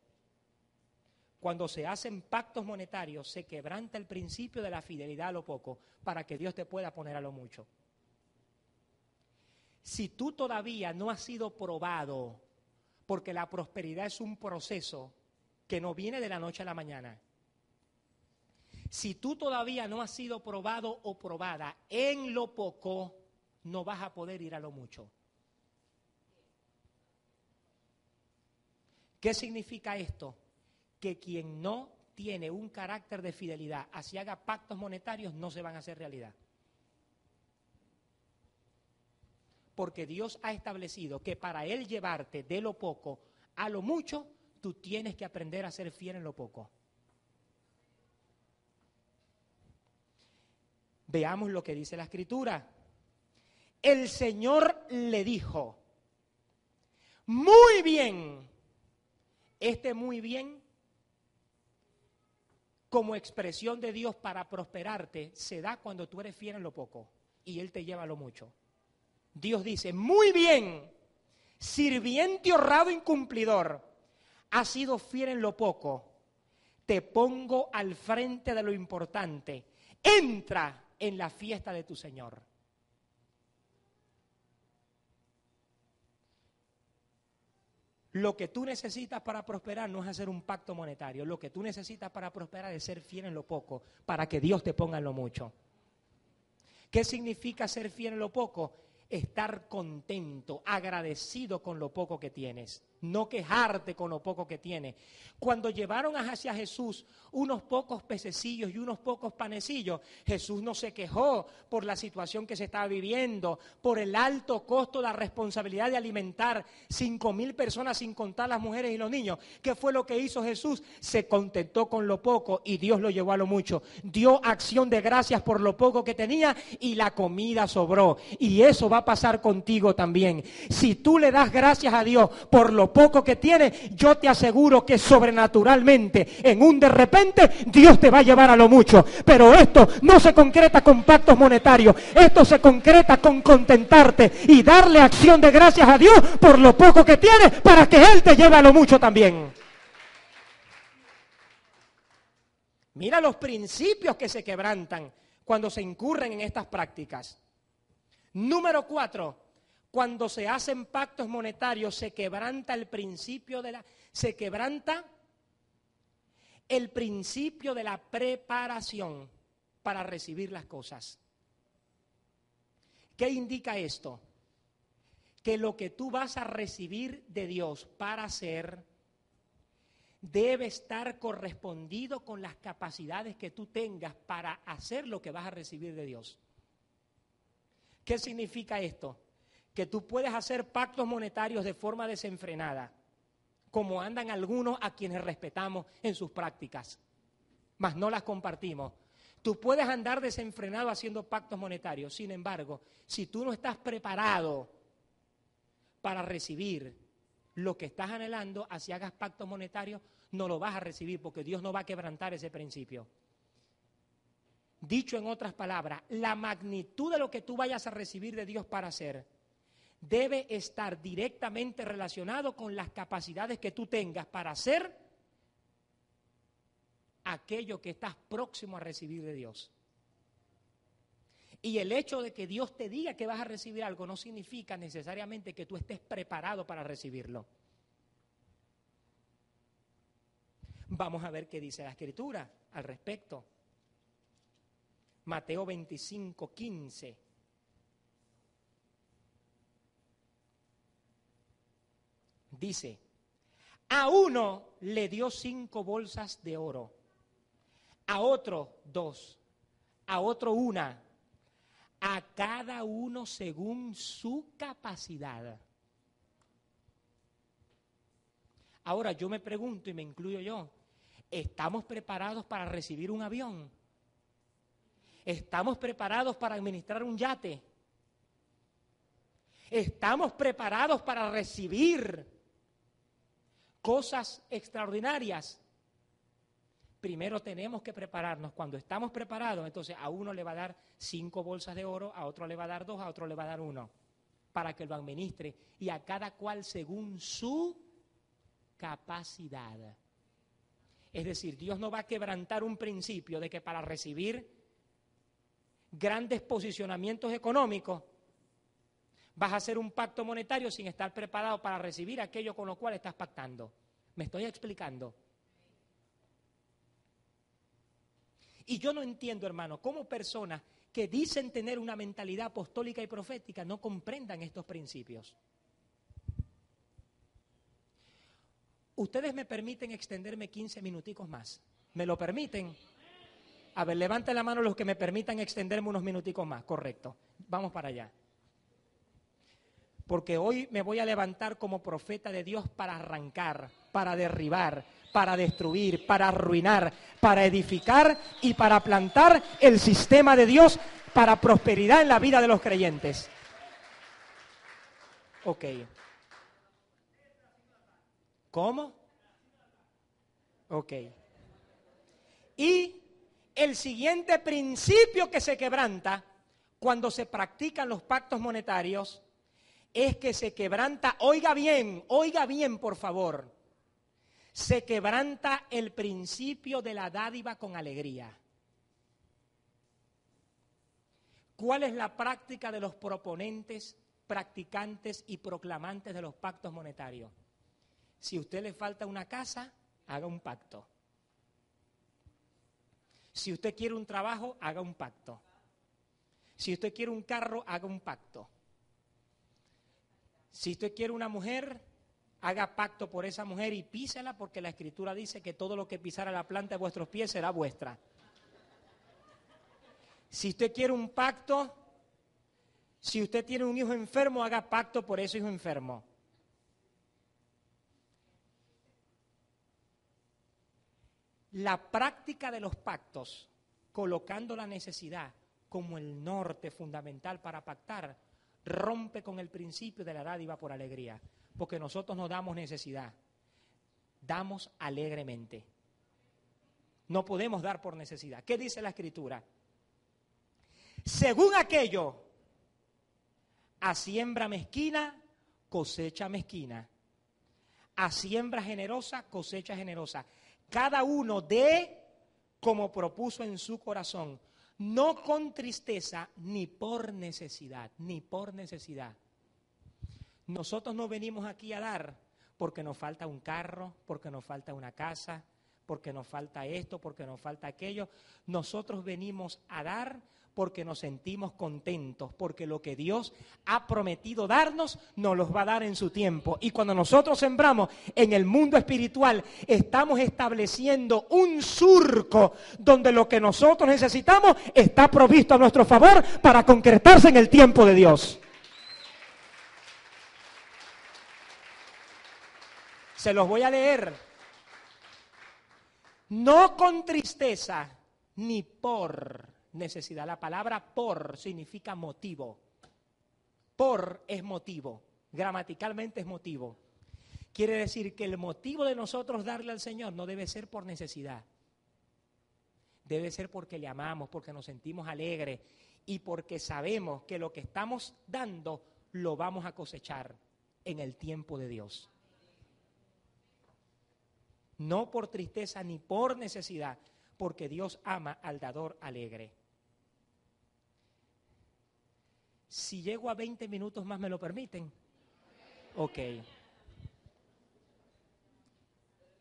Cuando se hacen pactos monetarios, se quebranta el principio de la fidelidad a lo poco, para que Dios te pueda poner a lo mucho. Si tú todavía no has sido probado, porque la prosperidad es un proceso que no viene de la noche a la mañana. Si tú todavía no has sido probado o probada en lo poco, no vas a poder ir a lo mucho. ¿Qué significa esto? Que quien no tiene un carácter de fidelidad, así haga pactos monetarios, no se van a hacer realidad. Porque Dios ha establecido que para Él llevarte de lo poco a lo mucho, tú tienes que aprender a ser fiel en lo poco. Veamos lo que dice la Escritura. El Señor le dijo, muy bien, muy bien, como expresión de Dios para prosperarte, se da cuando tú eres fiel en lo poco y Él te lleva a lo mucho. Dios dice, muy bien, sirviente honrado incumplidor, has sido fiel en lo poco, te pongo al frente de lo importante, entra en la fiesta de tu Señor. Lo que tú necesitas para prosperar no es hacer un pacto monetario. Lo que tú necesitas para prosperar es ser fiel en lo poco, para que Dios te ponga en lo mucho. ¿Qué significa ser fiel en lo poco? Estar contento, agradecido con lo poco que tienes. No quejarte con lo poco que tienes. Cuando llevaron hacia Jesús unos pocos pececillos y unos pocos panecillos, Jesús no se quejó por la situación que se estaba viviendo, por el alto costo de la responsabilidad de alimentar 5,000 personas sin contar las mujeres y los niños. ¿Qué fue lo que hizo Jesús? Se contentó con lo poco y Dios lo llevó a lo mucho. Dio acción de gracias por lo poco que tenía y la comida sobró. Y eso va a pasar contigo también. Si tú le das gracias a Dios por lo poco que tienes, yo te aseguro que sobrenaturalmente, en un de repente, Dios te va a llevar a lo mucho. Pero esto no se concreta con pactos monetarios, esto se concreta con contentarte y darle acción de gracias a Dios por lo poco que tienes, para que Él te lleve a lo mucho también. Mira los principios que se quebrantan cuando se incurren en estas prácticas. Número 4. Cuando se hacen pactos monetarios se quebranta el principio de la preparación para recibir las cosas. ¿Qué indica esto? Que lo que tú vas a recibir de Dios para hacer debe estar correspondido con las capacidades que tú tengas para hacer lo que vas a recibir de Dios. ¿Qué significa esto? Que tú puedes hacer pactos monetarios de forma desenfrenada, como andan algunos a quienes respetamos en sus prácticas, mas no las compartimos. Tú puedes andar desenfrenado haciendo pactos monetarios, sin embargo, si tú no estás preparado para recibir lo que estás anhelando, así hagas pactos monetarios, no lo vas a recibir porque Dios no va a quebrantar ese principio. Dicho en otras palabras, la magnitud de lo que tú vayas a recibir de Dios para hacer debe estar directamente relacionado con las capacidades que tú tengas para hacer aquello que estás próximo a recibir de Dios. Y el hecho de que Dios te diga que vas a recibir algo no significa necesariamente que tú estés preparado para recibirlo. Vamos a ver qué dice la Escritura al respecto. Mateo 25:15. Dice, a uno le dio 5 bolsas de oro, a otro 2, a otro 1, a cada uno según su capacidad. Ahora yo me pregunto y me incluyo yo, ¿estamos preparados para recibir un avión? ¿Estamos preparados para administrar un yate? ¿Estamos preparados para recibir cosas extraordinarias? Primero tenemos que prepararnos. Cuando estamos preparados, entonces a uno le va a dar 5 bolsas de oro, a otro le va a dar 2, a otro le va a dar 1, para que lo administre, y a cada cual según su capacidad. Es decir, Dios no va a quebrantar un principio de que para recibir grandes posicionamientos económicos vas a hacer un pacto monetario sin estar preparado para recibir aquello con lo cual estás pactando. ¿Me estoy explicando? Y yo no entiendo, hermano, cómo personas que dicen tener una mentalidad apostólica y profética no comprendan estos principios. ¿Ustedes me permiten extenderme 15 minuticos más? ¿Me lo permiten? A ver, levanten la mano los que me permitan extenderme unos minuticos más. Correcto. Vamos para allá. Porque hoy me voy a levantar como profeta de Dios para arrancar, para derribar, para destruir, para arruinar, para edificar y para plantar el sistema de Dios para prosperidad en la vida de los creyentes. Ok. ¿Cómo? Ok. Y el siguiente principio que se quebranta cuando se practican los pactos monetarios es que se quebranta, oiga bien por favor, se quebranta el principio de la dádiva con alegría. ¿Cuál es la práctica de los proponentes, practicantes y proclamantes de los pactos monetarios? Si a usted le falta una casa, haga un pacto. Si usted quiere un trabajo, haga un pacto. Si usted quiere un carro, haga un pacto. Si usted quiere una mujer, haga pacto por esa mujer y písela, porque la Escritura dice que todo lo que pisara la planta de vuestros pies será vuestra. Si usted quiere un pacto, si usted tiene un hijo enfermo, haga pacto por ese hijo enfermo. La práctica de los pactos, colocando la necesidad como el norte fundamental para pactar, rompe con el principio de la dádiva por alegría, porque nosotros no damos necesidad, damos alegremente. No podemos dar por necesidad. ¿Qué dice la Escritura? Según aquello, a siembra mezquina, cosecha mezquina. A siembra generosa, cosecha generosa. Cada uno dé como propuso en su corazón, no con tristeza ni por necesidad, ni por necesidad. Nosotros no venimos aquí a dar porque nos falta un carro, porque nos falta una casa, porque nos falta esto, porque nos falta aquello. Nosotros venimos a dar porque nos sentimos contentos, porque lo que Dios ha prometido darnos, nos los va a dar en su tiempo. Y cuando nosotros sembramos en el mundo espiritual, estamos estableciendo un surco donde lo que nosotros necesitamos está provisto a nuestro favor para concretarse en el tiempo de Dios. Se los voy a leer. No con tristeza ni por necesidad. La palabra por significa motivo. Por es motivo. Gramaticalmente es motivo. Quiere decir que el motivo de nosotros darle al Señor no debe ser por necesidad. Debe ser porque le amamos, porque nos sentimos alegres y porque sabemos que lo que estamos dando lo vamos a cosechar en el tiempo de Dios. No por tristeza ni por necesidad, porque Dios ama al dador alegre. Si llego a 20 minutos más, ¿me lo permiten? Ok.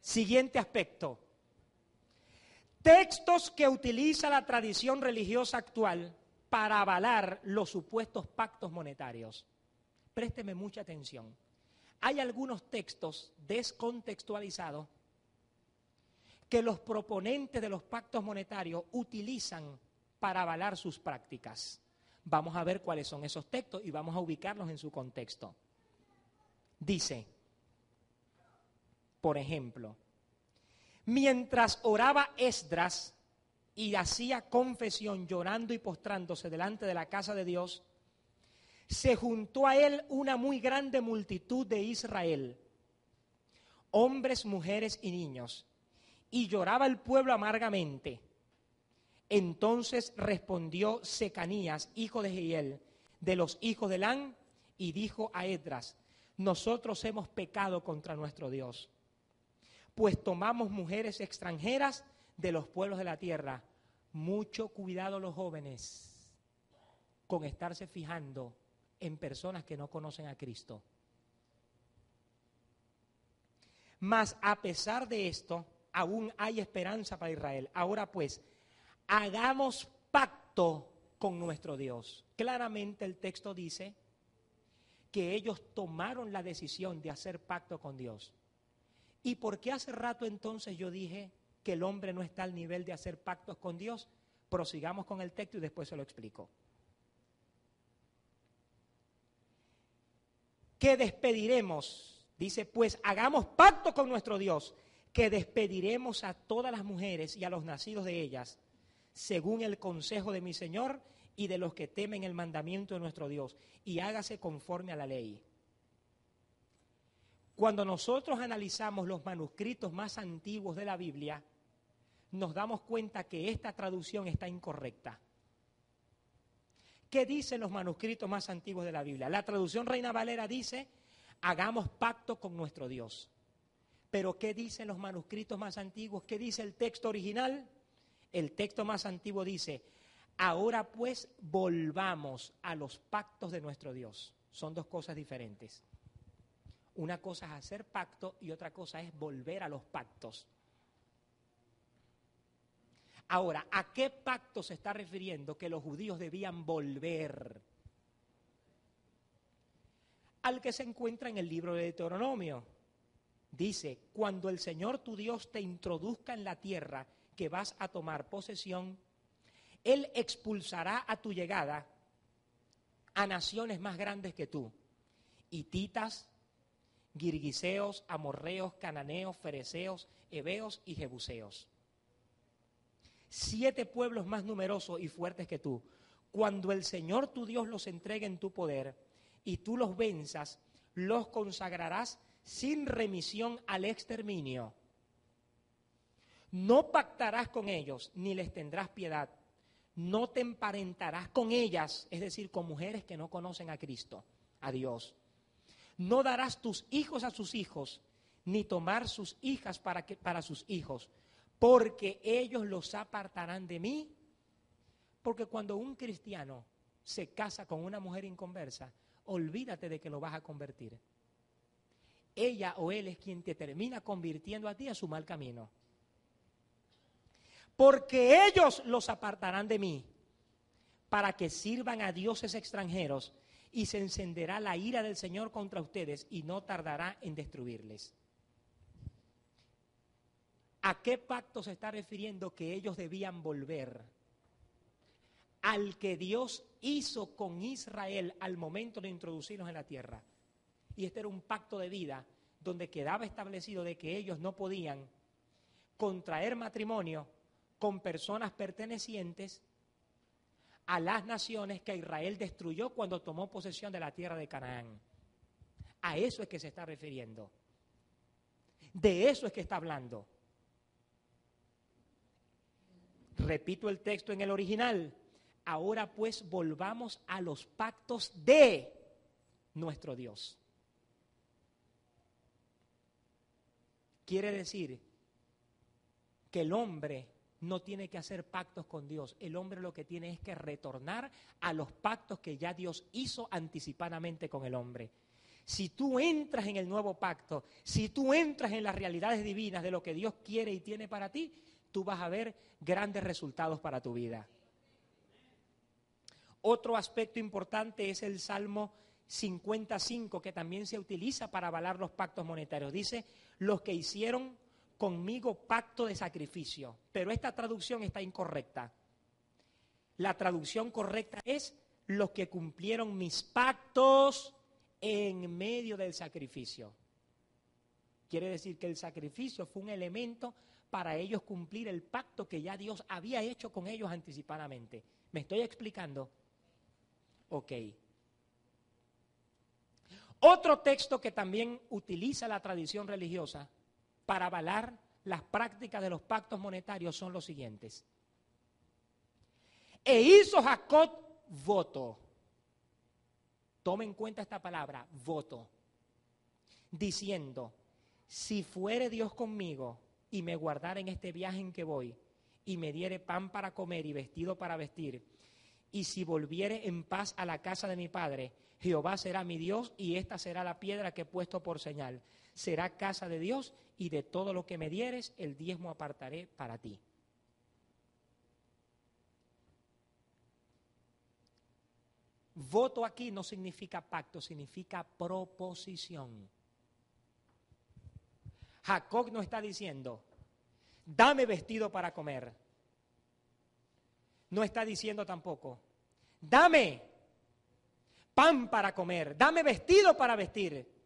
Siguiente aspecto. Textos que utiliza la tradición religiosa actual para avalar los supuestos pactos monetarios. Présteme mucha atención. Hay algunos textos descontextualizados que los proponentes de los pactos monetarios utilizan para avalar sus prácticas. Vamos a ver cuáles son esos textos y vamos a ubicarlos en su contexto. Dice, por ejemplo, mientras oraba Esdras y hacía confesión llorando y postrándose delante de la casa de Dios, se juntó a él una muy grande multitud de Israel, hombres, mujeres y niños, y lloraba el pueblo amargamente. Entonces respondió Secanías, hijo de Jehiel, de los hijos de Elán, y dijo a Esdras: nosotros hemos pecado contra nuestro Dios, pues tomamos mujeres extranjeras de los pueblos de la tierra. Mucho cuidado los jóvenes con estarse fijando en personas que no conocen a Cristo. Mas a pesar de esto, aún hay esperanza para Israel. Ahora pues, hagamos pacto con nuestro Dios. Claramente el texto dice que ellos tomaron la decisión de hacer pacto con Dios. ¿Y por qué hace rato entonces yo dije que el hombre no está al nivel de hacer pactos con Dios? Prosigamos con el texto y después se lo explico. Que despediremos, dice, pues hagamos pacto con nuestro Dios, que despediremos a todas las mujeres y a los nacidos de ellas, según el consejo de mi Señor y de los que temen el mandamiento de nuestro Dios, y hágase conforme a la ley. Cuando nosotros analizamos los manuscritos más antiguos de la Biblia, nos damos cuenta que esta traducción está incorrecta. ¿Qué dicen los manuscritos más antiguos de la Biblia? La traducción Reina Valera dice, hagamos pacto con nuestro Dios. Pero ¿qué dicen los manuscritos más antiguos? ¿Qué dice el texto original? El texto más antiguo dice, ahora pues volvamos a los pactos de nuestro Dios. Son dos cosas diferentes. Una cosa es hacer pacto y otra cosa es volver a los pactos. Ahora, ¿a qué pacto se está refiriendo que los judíos debían volver? Al que se encuentra en el libro de Deuteronomio. Dice, cuando el Señor tu Dios te introduzca en la tierra que vas a tomar posesión, Él expulsará a tu llegada a naciones más grandes que tú, hititas, girgiseos, amorreos, cananeos, fereceos, heveos y jebuseos. 7 pueblos más numerosos y fuertes que tú. Cuando el Señor tu Dios los entregue en tu poder y tú los venzas, los consagrarás sin remisión al exterminio. No pactarás con ellos, ni les tendrás piedad. No te emparentarás con ellas, es decir, con mujeres que no conocen a Cristo, a Dios. No darás tus hijos a sus hijos, ni tomar sus hijas para sus hijos, porque ellos los apartarán de mí. Porque cuando un cristiano se casa con una mujer inconversa, olvídate de que lo vas a convertir. Ella o él es quien te termina convirtiendo a ti a su mal camino. Porque ellos los apartarán de mí. para que sirvan a dioses extranjeros, y se encenderá la ira del Señor contra ustedes y no tardará en destruirles. ¿A qué pacto se está refiriendo que ellos debían volver? Al que Dios hizo con Israel al momento de introducirlos en la tierra. Y este era un pacto de vida donde quedaba establecido de que ellos no podían contraer matrimonio con personas pertenecientes a las naciones que Israel destruyó cuando tomó posesión de la tierra de Canaán. A eso es que se está refiriendo. De eso es que está hablando. Repito el texto en el original. Ahora pues volvamos a los pactos de nuestro Dios. Quiere decir que el hombre no tiene que hacer pactos con Dios. El hombre lo que tiene es que retornar a los pactos que ya Dios hizo anticipadamente con el hombre. Si tú entras en el nuevo pacto, si tú entras en las realidades divinas de lo que Dios quiere y tiene para ti, tú vas a ver grandes resultados para tu vida. Otro aspecto importante es el Salmo 55, que también se utiliza para avalar los pactos monetarios. Dice, los que hicieron conmigo pacto de sacrificio. Pero esta traducción está incorrecta. La traducción correcta es los que cumplieron mis pactos en medio del sacrificio. Quiere decir que el sacrificio fue un elemento para ellos cumplir el pacto que ya Dios había hecho con ellos anticipadamente. ¿Me estoy explicando? Ok. Otro texto que también utiliza la tradición religiosa para avalar las prácticas de los pactos monetarios son los siguientes. E hizo Jacob voto. Tome en cuenta esta palabra, voto. Diciendo, si fuere Dios conmigo y me guardara en este viaje en que voy, y me diere pan para comer y vestido para vestir, y si volviere en paz a la casa de mi padre, Jehová será mi Dios, y esta será la piedra que he puesto por señal. Será casa de Dios, y de todo lo que me dieres, el diezmo apartaré para ti. Voto aquí no significa pacto, significa proposición. Jacob no está diciendo, dame vestido para comer. No está diciendo tampoco, dame pan para comer, dame vestido para vestir.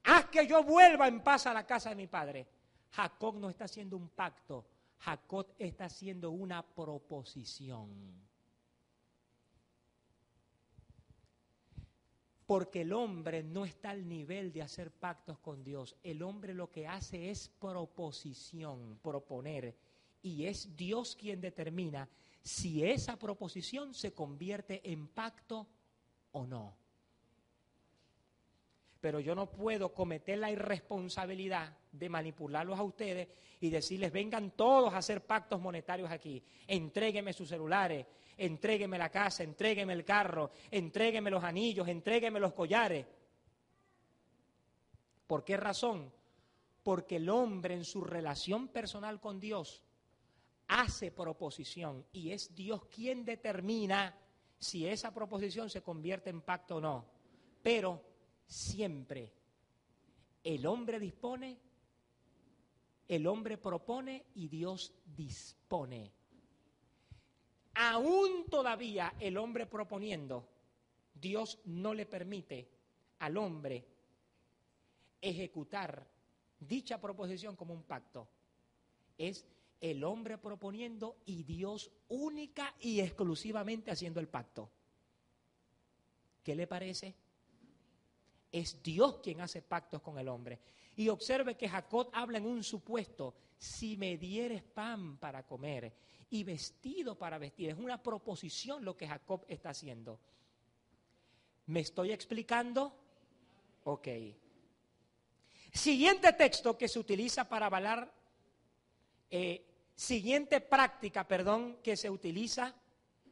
Haz que yo vuelva en paz a la casa de mi padre. Jacob no está haciendo un pacto, Jacob está haciendo una proposición. Porque el hombre no está al nivel de hacer pactos con Dios. El hombre lo que hace es proposición, proponer. Y es Dios quien determina si esa proposición se convierte en pacto o no. Pero yo no puedo cometer la irresponsabilidad de manipularlos a ustedes y decirles, vengan todos a hacer pactos monetarios aquí. Entréguenme sus celulares, entréguenme la casa, entréguenme el carro, entréguenme los anillos, entréguenme los collares. ¿Por qué razón? Porque el hombre en su relación personal con Dios hace proposición y es Dios quien determina si esa proposición se convierte en pacto o no. Pero siempre el hombre dispone, el hombre propone y Dios dispone. Aún todavía el hombre proponiendo, Dios no le permite al hombre ejecutar dicha proposición como un pacto. Es el hombre proponiendo y Dios única y exclusivamente haciendo el pacto. ¿Qué le parece? Es Dios quien hace pactos con el hombre. Y observe que Jacob habla en un supuesto, si me dieres pan para comer y vestido para vestir. Es una proposición lo que Jacob está haciendo. ¿Me estoy explicando? Ok. Siguiente texto que se utiliza para avalar, siguiente práctica, que se utiliza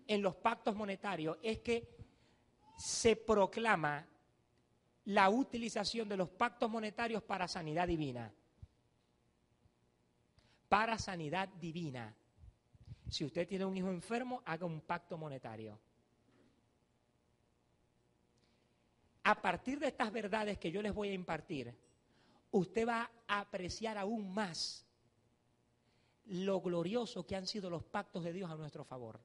en los pactos monetarios es que se proclama la utilización de los pactos monetarios para sanidad divina. Para sanidad divina. Si usted tiene un hijo enfermo, haga un pacto monetario. A partir de estas verdades que yo les voy a impartir, usted va a apreciar aún más lo glorioso que han sido los pactos de Dios a nuestro favor.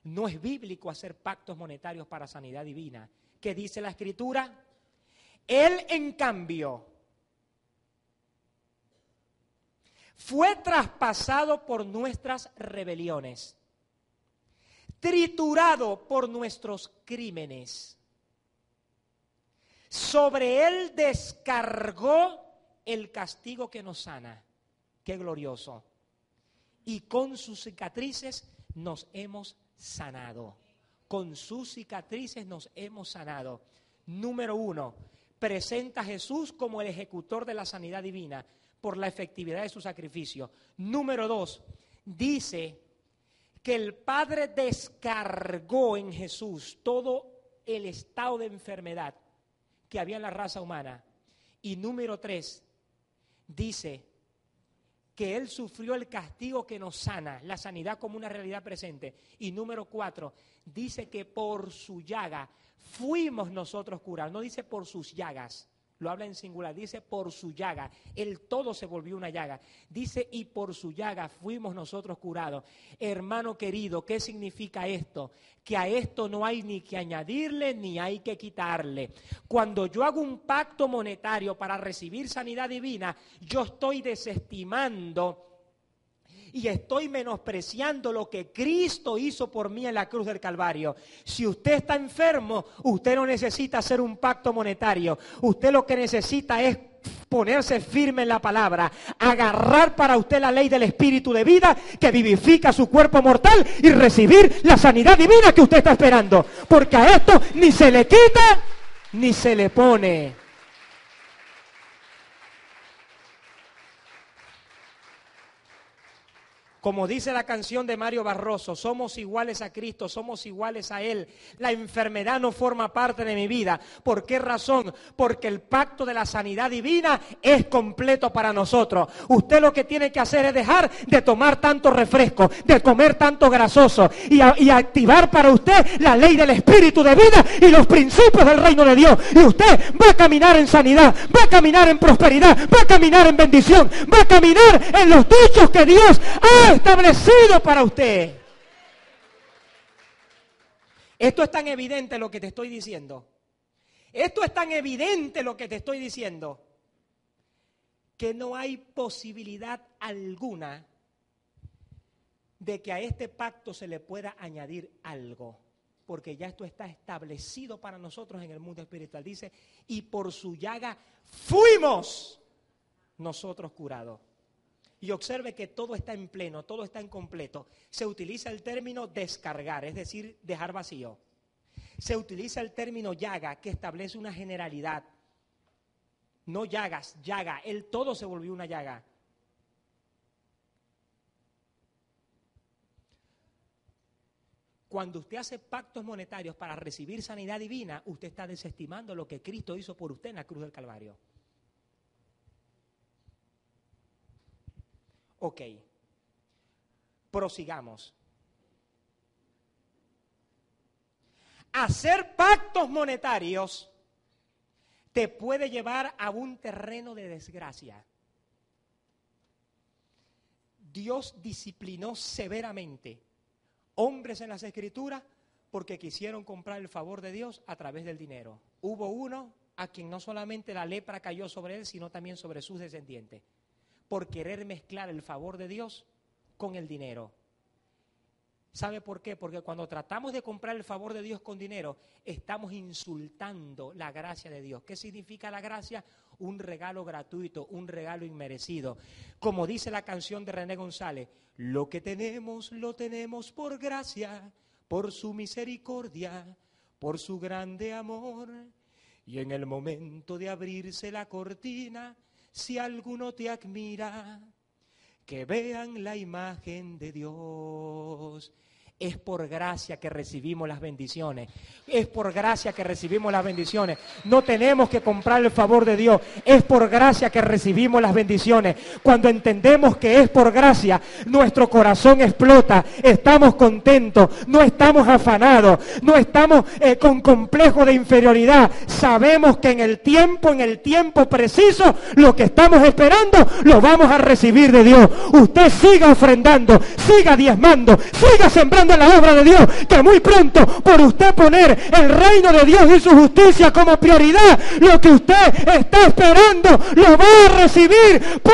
No es bíblico hacer pactos monetarios para sanidad divina. ¿Qué dice la Escritura? Él, en cambio, fue traspasado por nuestras rebeliones, triturado por nuestros crímenes. Sobre él descargó el castigo que nos sana. Qué glorioso. Y con sus cicatrices nos hemos sanado. Con sus cicatrices nos hemos sanado. Número 1, presenta a Jesús como el ejecutor de la sanidad divina por la efectividad de su sacrificio. Número 2, dice que el Padre descargó en Jesús todo el estado de enfermedad que había en la raza humana. Y número 3, dice que Él sufrió el castigo que nos sana, la sanidad como una realidad presente. Y número 4, dice que por su llaga fuimos nosotros curados. No dice por sus llagas, lo habla en singular, dice por su llaga. El todo se volvió una llaga. Dice y por su llaga fuimos nosotros curados. Hermano querido, ¿qué significa esto? Que a esto no hay ni que añadirle ni hay que quitarle. Cuando yo hago un pacto monetario para recibir sanidad divina, yo estoy desestimando y estoy menospreciando lo que Cristo hizo por mí en la cruz del Calvario. Si usted está enfermo, usted no necesita hacer un pacto monetario. Usted lo que necesita es ponerse firme en la palabra, agarrar para usted la ley del Espíritu de vida que vivifica su cuerpo mortal y recibir la sanidad divina que usted está esperando. Porque a esto ni se le quita ni se le pone. Como dice la canción de Mario Barroso, somos iguales a Cristo, somos iguales a Él. La enfermedad no forma parte de mi vida. ¿Por qué razón? Porque el pacto de la sanidad divina es completo para nosotros. Usted lo que tiene que hacer es dejar de tomar tanto refresco, de comer tanto grasoso y activar para usted la ley del Espíritu de vida y los principios del reino de Dios. Y usted va a caminar en sanidad, va a caminar en prosperidad, va a caminar en bendición, va a caminar en los dichos que Dios ha establecido para usted. Esto es tan evidente lo que te estoy diciendo. Esto es tan evidente lo que te estoy diciendo que no hay posibilidad alguna de que a este pacto se le pueda añadir algo, porque ya esto está establecido para nosotros en el mundo espiritual. Dice, y por su llaga fuimos nosotros curados. Y observe que todo está en pleno, todo está en completo. Se utiliza el término descargar, es decir, dejar vacío. Se utiliza el término llaga, que establece una generalidad. No llagas, llaga. El todo se volvió una llaga. Cuando usted hace pactos monetarios para recibir sanidad divina, usted está desestimando lo que Cristo hizo por usted en la cruz del Calvario. Ok, prosigamos. Hacer pactos monetarios te puede llevar a un terreno de desgracia. Dios disciplinó severamente hombres en las Escrituras porque quisieron comprar el favor de Dios a través del dinero. Hubo uno a quien no solamente la lepra cayó sobre él, sino también sobre sus descendientes, por querer mezclar el favor de Dios con el dinero. ¿Sabe por qué? Porque cuando tratamos de comprar el favor de Dios con dinero, estamos insultando la gracia de Dios. ¿Qué significa la gracia? Un regalo gratuito, un regalo inmerecido. Como dice la canción de René González, lo que tenemos, lo tenemos por gracia, por su misericordia, por su grande amor. Y en el momento de abrirse la cortina, si alguno te admira, que vean la imagen de Dios. Es por gracia que recibimos las bendiciones. Es por gracia que recibimos las bendiciones. No tenemos que comprar el favor de Dios. Es por gracia que recibimos las bendiciones. Cuando entendemos que es por gracia, nuestro corazón explota. Estamos contentos. No estamos afanados. No estamos con complejo de inferioridad. Sabemos que en el tiempo preciso, lo que estamos esperando, lo vamos a recibir de Dios. Usted siga ofrendando, siga diezmando, siga sembrando en la obra de Dios, que muy pronto, por usted poner el reino de Dios y su justicia como prioridad, lo que usted está esperando lo va a recibir por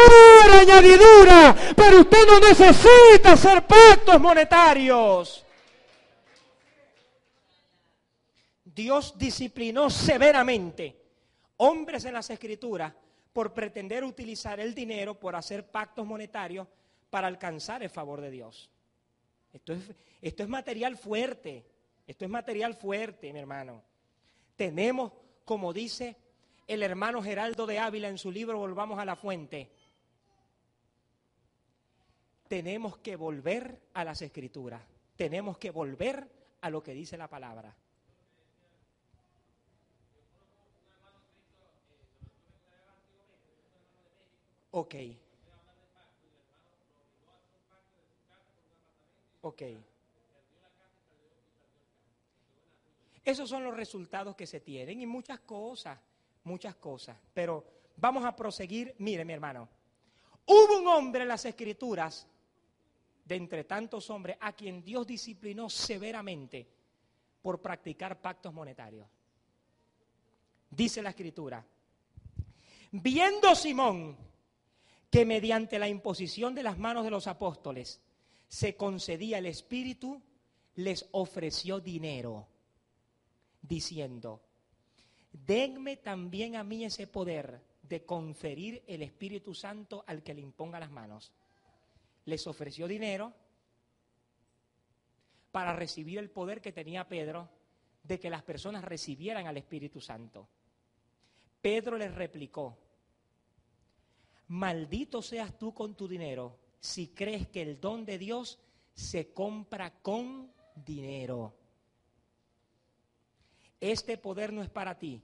añadidura. Pero usted no necesita hacer pactos monetarios. Dios disciplinó severamente hombres en las Escrituras por pretender utilizar el dinero, por hacer pactos monetarios para alcanzar el favor de Dios. Esto es material fuerte. Esto es material fuerte, mi hermano. Tenemos, como dice el hermano Geraldo de Ávila en su libro Volvamos a la Fuente, tenemos que volver a las Escrituras. Tenemos que volver a lo que dice la palabra. Ok. Esos son los resultados que se tienen y muchas cosas. Pero vamos a proseguir. Mire, mi hermano, hubo un hombre en las Escrituras, de entre tantos hombres, a quien Dios disciplinó severamente por practicar pactos monetarios. Dice la Escritura: viendo Simón que mediante la imposición de las manos de los apóstoles se concedía el Espíritu, les ofreció dinero, diciendo: denme también a mí ese poder de conferir el Espíritu Santo al que le imponga las manos. Les ofreció dinero para recibir el poder que tenía Pedro de que las personas recibieran al Espíritu Santo. Pedro les replicó: maldito seas tú con tu dinero, si crees que el don de Dios se compra con dinero. Este poder no es para ti,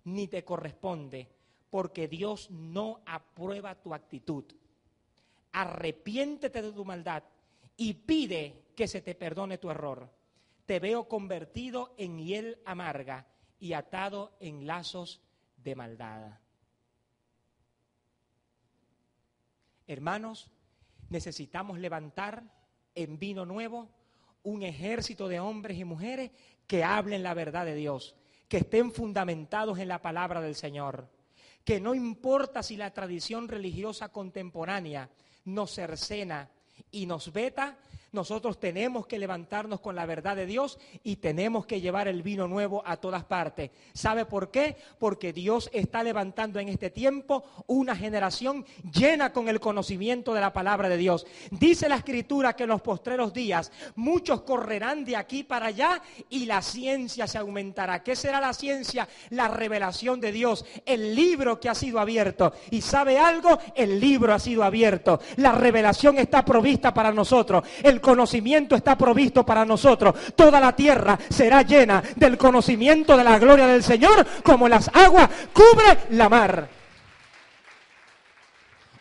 ni te corresponde, porque Dios no aprueba tu actitud. Arrepiéntete de tu maldad y pide que se te perdone tu error. Te veo convertido en hiel amarga y atado en lazos de maldad. Hermanos, necesitamos levantar en vino nuevo un ejército de hombres y mujeres que hablen la verdad de Dios, que estén fundamentados en la palabra del Señor, que no importa si la tradición religiosa contemporánea nos cercena y nos veta, nosotros tenemos que levantarnos con la verdad de Dios y tenemos que llevar el vino nuevo a todas partes. ¿Sabe por qué? Porque Dios está levantando en este tiempo una generación llena con el conocimiento de la palabra de Dios. Dice la Escritura que en los postreros días muchos correrán de aquí para allá y la ciencia se aumentará. ¿Qué será la ciencia? La revelación de Dios, el libro que ha sido abierto. ¿Y sabe algo? El libro ha sido abierto. La revelación está provista para nosotros. El conocimiento está provisto para nosotros. Toda la tierra será llena del conocimiento de la gloria del Señor, como las aguas cubre la mar.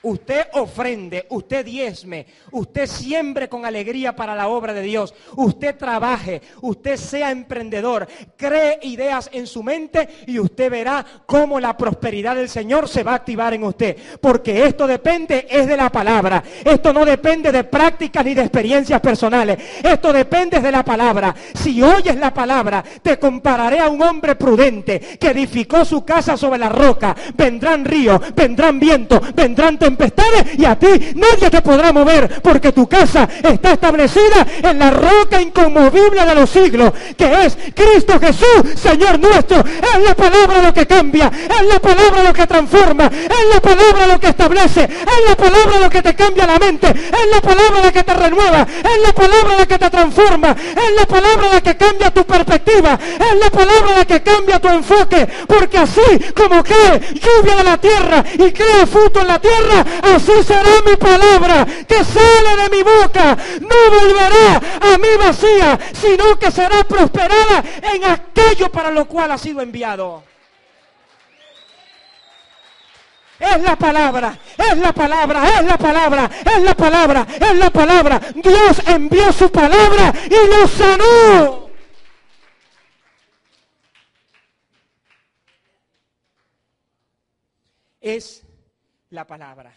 Usted ofrende, usted diezme, usted siembre con alegría para la obra de Dios, usted trabaje, usted sea emprendedor, cree ideas en su mente y usted verá cómo la prosperidad del Señor se va a activar en usted, porque esto depende es de la palabra, esto no depende de prácticas ni de experiencias personales, esto depende de la palabra. Si oyes la palabra, te compararé a un hombre prudente que edificó su casa sobre la roca. Vendrán ríos, vendrán vientos, vendrán tempestades y a ti nadie te podrá mover, porque tu casa está establecida en la roca inconmovible de los siglos, que es Cristo Jesús, Señor nuestro. Es la palabra lo que cambia, es la palabra lo que transforma, es la palabra lo que establece, es la palabra lo que te cambia la mente, es la palabra la que te renueva, es la palabra la que te transforma, es la palabra la que cambia tu perspectiva, es la palabra la que cambia tu enfoque, porque así como cae lluvia de la tierra y crea fruto en la tierra, así será mi palabra que sale de mi boca. No volverá a mí vacía, sino que será prosperada en aquello para lo cual ha sido enviado. Es la palabra, es la palabra, es la palabra, es la palabra, es la palabra. Dios envió su palabra y lo sanó. Es la palabra.